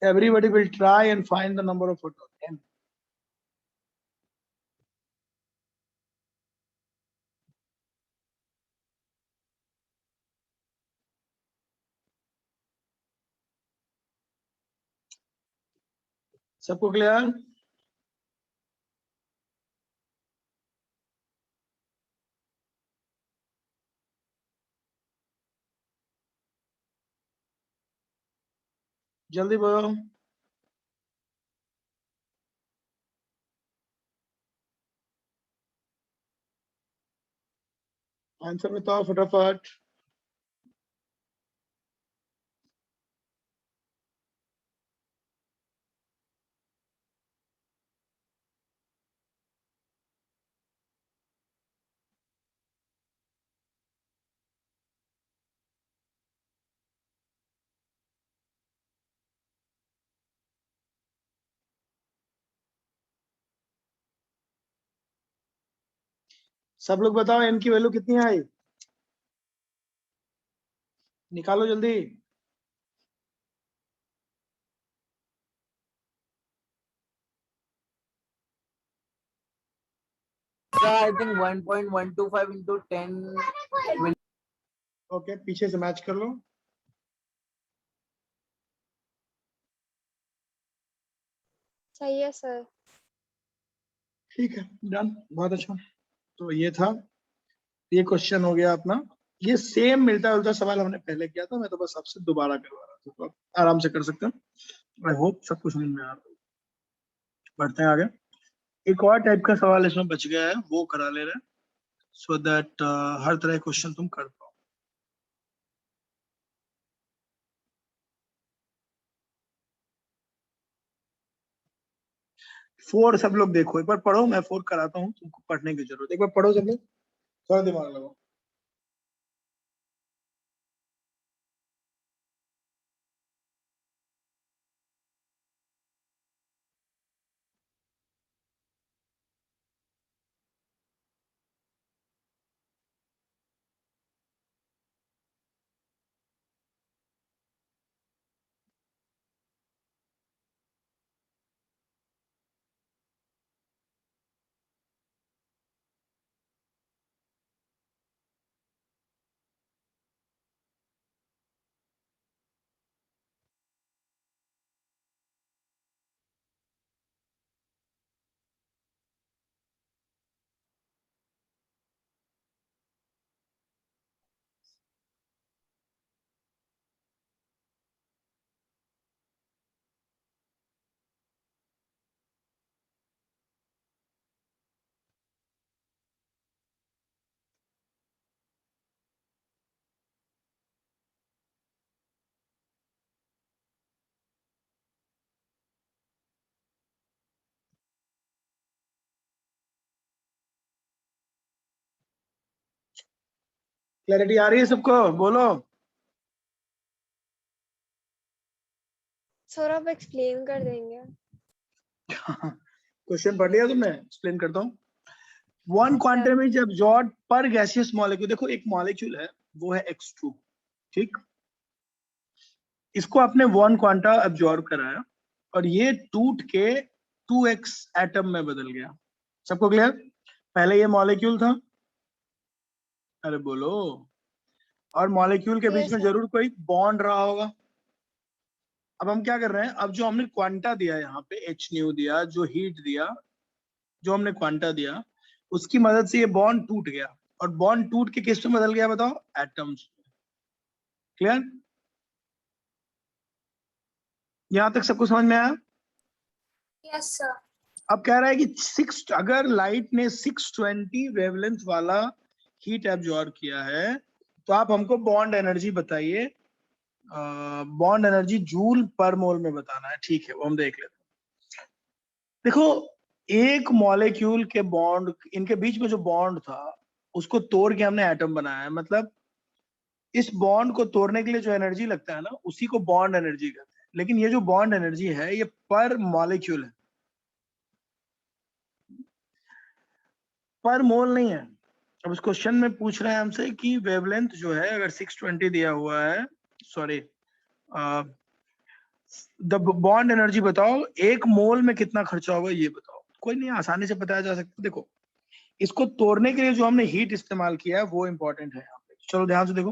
Everybody will try and find the number of photons n. सबको क्लियर? जल्दी बोलो। आंसर बताओ फटाफट। सब लोग बताओ n की वैल्यू कितनी आई, निकालो जल्दी। Sir, I think 1.125 into 10 will okay, पीछे से मैच कर लो। सही है सर। ठीक है, डन, बहुत अच्छा। तो ये था, ये क्वेश्चन हो गया अपना। ये सेम मिलता जुलता सवाल हमने पहले किया था, मैं तो बस आपसे दोबारा करवा रहा था, तो आप आराम से कर सकते हैं। आई होप सब कुछ समझ में आ रहा है। बढ़ते हैं आगे। एक और टाइप का सवाल इसमें बच गया है, वो करा ले रहे हैं, सो दैट हर तरह क्वेश्चन तुम कर पाओ। फोर सब लोग देखो, एक बार पढ़ो, मैं फोर कराता हूँ, तुमको पढ़ने की जरूरत, एक बार पढ़ो सब लोग, थोड़ा दिमाग लगाओ। क्लैरिटी आ रही है सबको, बोलो। सर आप एक्सप्लेन कर देंगे? क्वेश्चन पढ़ लिया तुमने, एक्सप्लेन करता हूँ। वन क्वांटम इज अब्सॉर्ब्ड पर गैसियस मॉलिक्यूल। देखो एक मॉलिक्यूल है, वो है X2, ठीक, इसको आपने 1 क्वांटा अब्सॉर्ब कराया और ये टूट के 2x एटम में बदल गया। सबको क्लियर? पहले ये मॉलिक्यूल था, अरे बोलो, और मॉलिक्यूल के बीच में जरूर कोई बॉन्ड रहा होगा। अब हम क्या कर रहे हैं, अब जो हमने क्वांटा दिया यहाँ पे, h न्यू दिया, जो हीट दिया, जो हमने क्वांटा दिया, उसकी मदद से ये बॉन्ड टूट गया, और बॉन्ड टूट के किस में बदल गया बताओ? एटम्स। क्लियर? यहां तक सबको समझ में आया? Yes sir. अब कह रहा है कि अगर लाइट ने 620 वेवलेंथ वाला हीट एब्जॉर्ब किया है तो आप हमको बॉन्ड एनर्जी बताइए। बॉन्ड एनर्जी जूल पर मोल में बताना है, ठीक है, वो हम देख लेते हैं। देखो, एक मॉलिक्यूल के बॉन्ड, इनके बीच में जो बॉन्ड था उसको तोड़ के हमने एटम बनाया है। मतलब इस बॉन्ड को तोड़ने के लिए जो एनर्जी लगता है ना, उसी को बॉन्ड एनर्जी कहते हैं। लेकिन ये जो बॉन्ड एनर्जी है ये पर मॉलिक्यूल है, पर मोल नहीं है। अब इस क्वेश्चन में पूछ रहे हैं हमसे कि वेवलेंथ जो है अगर 620 दिया हुआ है, सॉरी, द बॉन्ड एनर्जी बताओ, एक मोल में कितना खर्चा होगा ये बताओ। कोई नहीं, आसानी से बताया जा सकता है। देखो, इसको तोड़ने के लिए जो हमने हीट इस्तेमाल किया है वो इंपॉर्टेंट है यहाँ पे। चलो ध्यान से देखो,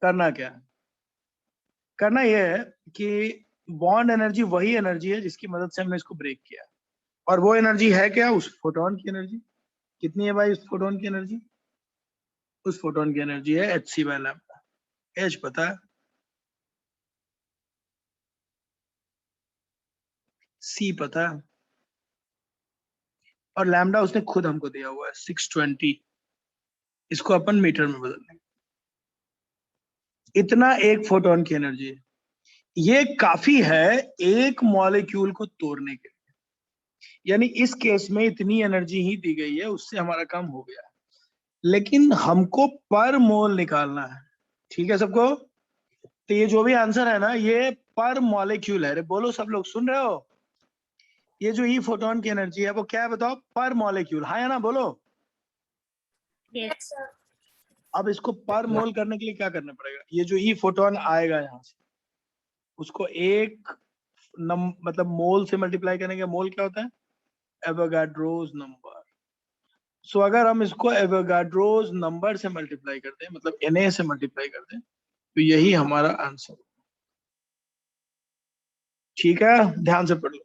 करना क्या है। करना यह है कि बॉन्ड एनर्जी वही एनर्जी है जिसकी मदद से हमने इसको ब्रेक किया, और वो एनर्जी है क्या? उस फोटोन की एनर्जी। कितनी है भाई उस फोटोन की एनर्जी? उस फोटोन की एनर्जी है hc/λ। एच पता है, सी पता है, और लैम्डा उसने खुद हमको दिया हुआ है 620। इसको अपन मीटर में बदल लेंगे। इतना एक फोटोन की एनर्जी है। ये काफी है एक मॉलिक्यूल को तोड़ने के लिए। यानी इस केस में इतनी एनर्जी ही दी गई है, उससे हमारा काम हो गया है। लेकिन हमको पर मोल निकालना है, ठीक है सबको? तो ये जो भी आंसर है ना, ये पर मॉलिक्यूल है। बोलो सब लोग, सुन रहे हो? ये जो ई फोटोन की एनर्जी है वो क्या है बताओ? पर मॉलिक्यूल, हाँ या ना बोलो। Yes sir. अब इसको पर मोल करने के लिए क्या करना पड़ेगा? ये जो ई फोटोन आएगा यहाँ से, उसको एक मतलब मोल से मल्टीप्लाई करेंगे। मोल क्या होता है? Avogadro's number. सो अगर हम इसको एवोगाड्रोस नंबर से मल्टीप्लाई करते हैं, मतलब Na से मल्टीप्लाई करते हैं, तो यही हमारा आंसर। ठीक है, ध्यान से पढ़ लो।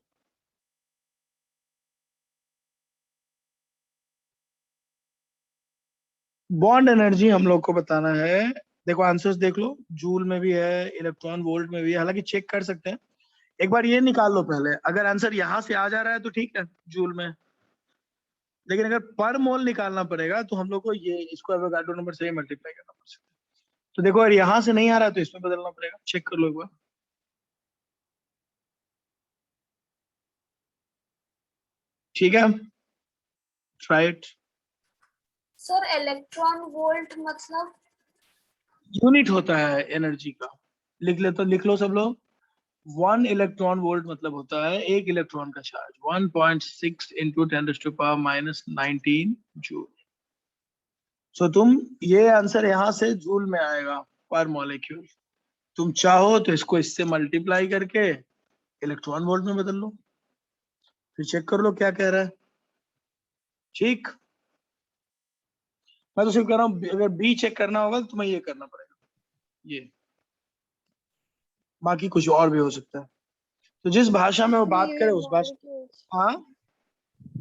बॉन्ड एनर्जी हम लोग को बताना है। देखो आंसर्स देख लो, जूल में भी है, इलेक्ट्रॉन वोल्ट में भी है। हालांकि चेक कर सकते हैं, एक बार ये निकाल लो पहले। अगर आंसर यहां से आ जा रहा है तो ठीक है जूल में, लेकिन अगर पर मोल निकालना पड़ेगा तो हम लोग को ये इसको एवोगाड्रो नंबर से मल्टीप्लाई करना पड़ सकता है। तो देखो, अगर यहां से नहीं आ रहा है तो इसमें बदलना पड़ेगा। चेक कर लो एक बार। ठीक है, try it. Sir electron volt मतलब? यूनिट होता है एनर्जी का। लिख ले तो लिख लो सब लोग। 1 इलेक्ट्रॉन वोल्ट मतलब होता है एक इलेक्ट्रॉन का चार्ज 1.6 इंटू 10⁻⁻19 जूल। सो तुम, ये आंसर यहां से जूल में आएगा पर मॉलिक्यूल। तुम चाहो तो इसको इससे मल्टीप्लाई करके इलेक्ट्रॉन वोल्ट में बदल लो, फिर चेक कर लो क्या कह रहा है। ठीक, मैं तो सिर्फ कह रहा हूँ, अगर बी चेक करना होगा तो तुम्हें ये करना पड़ेगा, ये। बाकी कुछ और भी हो सकता है, तो जिस भाषा में वो बात करे उस भाषा। molecules, हाँ,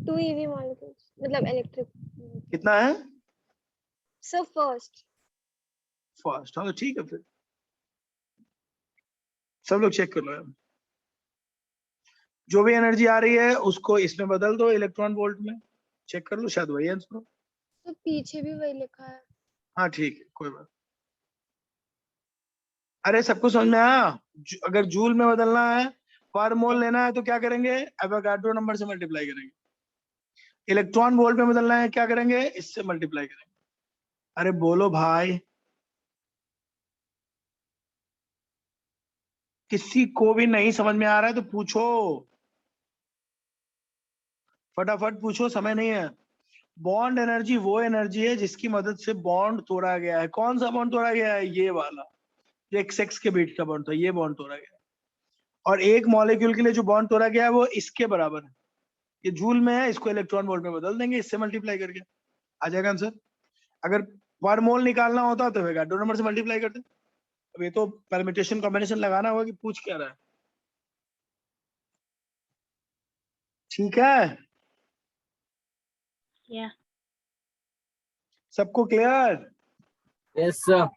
2 ev molecules मतलब इलेक्ट्रिक। कितना है? So first fast. हाँ तो ठीक है, फिर सब लोग चेक कर लो यार। जो भी एनर्जी आ रही है उसको इसमें बदल दो इलेक्ट्रॉन वोल्ट में। चेक कर लो, शायद वही आंसर हो। तो पीछे भी वही लिखा है। हाँ ठीक है, कोई बात। अरे सबको समझ में आया? अगर जूल में बदलना है, पर मोल लेना है तो क्या करेंगे? एवोगाड्रो नंबर से मल्टीप्लाई करेंगे। इलेक्ट्रॉन वोल्ट में बदलना है, क्या करेंगे? इससे मल्टीप्लाई करेंगे। अरे बोलो भाई, किसी को भी नहीं समझ में आ रहा है तो पूछो, फटाफट पूछो, समय नहीं है। बॉन्ड एनर्जी वो एनर्जी है जिसकी मदद से बॉन्ड तोड़ा गया है। कौन सा बॉन्ड तोड़ा गया है? ये वाला, एक सेक्स के बीच का बॉन्ड था, ये बॉन्ड तोड़ा गया है। और एक मॉलिक्यूल के लिए जो बॉन्ड तोड़ा गया है वो इसके बराबर है। ये जूल में है, इसको इलेक्ट्रॉन वोल्ट में बदल देंगे, इससे मल्टीप्लाई करके आ जाएगा आंसर। अगर पर मोल निकालना होता तो एवोगाड्रो नंबर से मल्टीप्लाई करते। अब ये तो परम्यूटेशन कॉम्बिनेशन लगाना होगा कि पूछ क्या रहा है। ठीक है, Yeah. सबको क्लियर? Yes sir.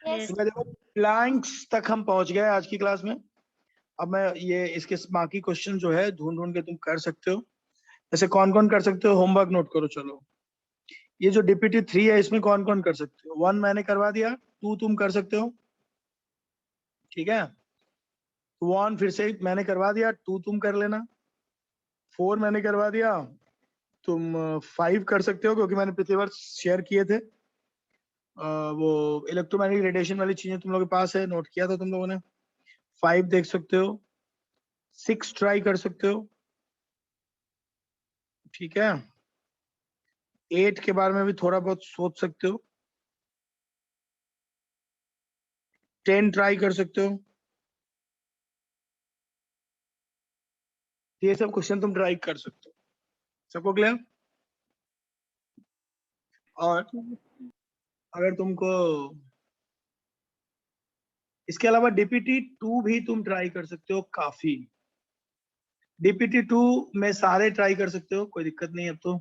Yes. तो मैं देखो प्लैंक्स तक हम पहुंच गए आज की क्लास में। अब मैं ये इसके बाकी क्वेश्चन जो है ढूंढ ढूंढ के तुम कर सकते हो। ऐसे कौन कौन कर सकते हो, होमवर्क नोट करो। चलो ये जो डीपीटी 3 है इसमें कौन कौन कर सकते हो। 1 मैंने करवा दिया, 2 तुम कर सकते हो, ठीक है। 1 फिर से मैंने करवा दिया, 2 तुम कर लेना। 4 मैंने करवा दिया, तुम 5 कर सकते हो क्योंकि मैंने पिछली बार शेयर किए थे। वो इलेक्ट्रोमैग्नेटिक रेडिएशन वाली चीजें तुम लोगों के पास है, नोट किया था तुम लोगों ने। 5 देख सकते हो, 6 ट्राई कर सकते हो, ठीक है। 8 के बारे में भी थोड़ा बहुत सोच सकते हो। 10 ट्राई कर सकते हो। ये सब क्वेश्चन तुम ट्राई कर सकते हो। सबको क्लियर? और अगर तुमको इसके अलावा डीपीटी 2 भी तुम ट्राई कर सकते हो काफी। डीपीटी 2 में सारे ट्राई कर सकते हो, कोई दिक्कत नहीं है अब तो।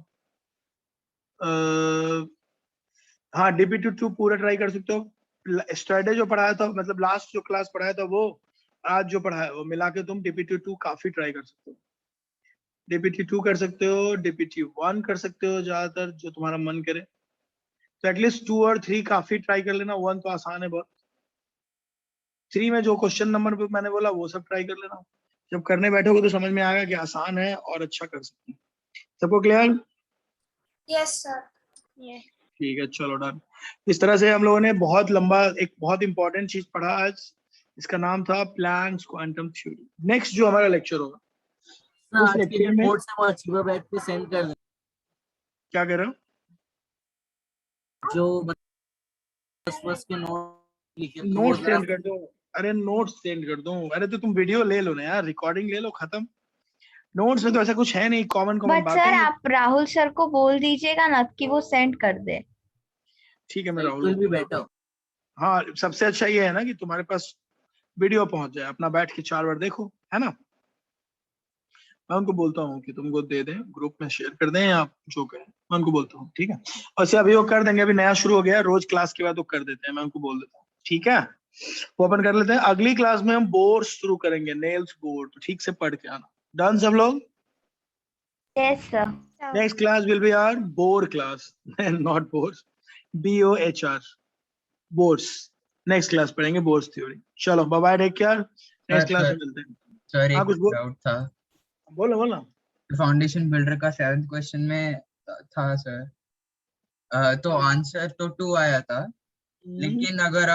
हाँ डीपीटी 2 पूरा ट्राई कर सकते हो। स्टरडे जो पढ़ाया था, मतलब लास्ट जो क्लास पढ़ाया था वो, आज जो पढ़ाया वो मिला के तुम डीपीटी 2 काफी ट्राई कर सकते हो। डीपीटी 2 कर सकते हो, डीपीटी 1 कर सकते हो, ज्यादातर जो तुम्हारा मन करे। तो एटलीस्ट 2 और 3 काफी ट्राई कर लेना। 1 तो आसान है बहुत। 3 में जो क्वेश्चन नंबर पे मैंने बोला वो सब ट्राई कर लेना। जब करने बैठोगे तो समझ में आएगा कि आसान है और अच्छा कर सकते हैं। सबको क्लियर? Yes, sir. Yeah. ठीक है, चलो डन। इस तरह से हम लोगों ने बहुत लंबा एक बहुत इंपॉर्टेंट चीज पढ़ा आज। इसका नाम था प्लैंक्स क्वांटम थ्योरी। नेक्स्ट जो हमारा लेक्चर होगा उस लेक्चर में नोट्स है वो अचीवर बैट पे सेंड कर दें। क्या कर रहे हो? जो बस के नोट लिखे तो वो नोट जरा सेंड कर दो। अरे नोट सेंड कर दो। अरे तो तुम वीडियो ले लो ना यार, रिकॉर्डिंग ले लो, खत्म। नोट्स में तो ऐसा कुछ है नहीं, कॉमन कॉमन बट बातें सर हैं। आप राहुल सर को बोल दीजिएगा ना कि वो सेंड कर दे। ठीक है, मैं इट राहुल विल को बी बोल बेटर। दूंगा। हाँ सबसे अच्छा ये है ना कि तुम्हारे पास वीडियो पहुंच जाए, अपना बैठ के 4 बार देखो, है ना। मैं उनको बोलता हूँ कि तुमको दे दें, ग्रुप में शेयर कर दें, या जो करें मैं उनको बोलता हूँ, ठीक है। और से अभी वो कर देंगे, अभी नया शुरू हो गया है, रोज क्लास के बाद वो कर देते हैं, मैं उनको बोल देता हूँ, ठीक है। वो अपन कर लेते हैं। अगली क्लास में हम बोर्ड शुरू करेंगे, नेल्स बोर्ड, तो ठीक से पढ़ के आना। डन सब लोग? Yes sir. Next class will be our Bohr class, not Bohr's, BOHR, Bohr's. Next class पढ़ेंगे बोर्स थ्योरी। चलो bye bye, take care, next class में मिलते हैं। सर हाँ एक कुछ डाउट था। बोलो बोलो। फाउंडेशन बिल्डर का 7th क्वेश्चन में था सर, तो आंसर तो 2 आया था, लेकिन अगर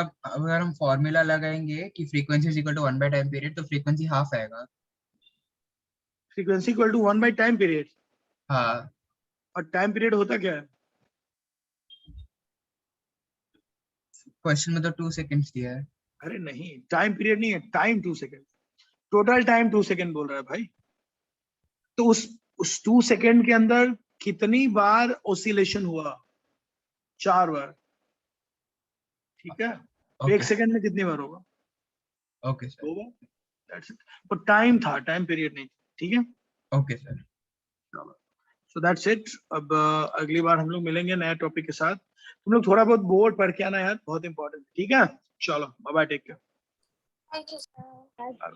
हम फॉर्मूला लगाएंगे कि frequency is equal to 1 by time period, तो फ्रीक्वेंसी हाफ आएगा। Frequency equal to 1 by time period. हाँ, और टाइम पीरियड होता क्या है? क्वेश्चन में तो 2 सेकंड्स दिया है। अरे नहीं, टाइम पीरियड नहीं है, time 2 second, total time 2 second बोल रहा है भाई। तो उस 2 सेकंड के अंदर कितनी बार ऑसिलेशन हुआ? 4 बार, ठीक है। तो ओके 1 सेकंड में कितनी बार होगा? Okay sir. 2 bar, that's it. तो टाइम था, टाइम पीरियड नहीं, ठीक है। Okay sir. So that's it. अब अगली बार हम लोग मिलेंगे नए टॉपिक के साथ। तुम लोग थोड़ा बहुत बोर्ड पढ़ के आना यार, बहुत इंपॉर्टेंट, ठीक है। चलो bye bye, take care. Thank you, sir.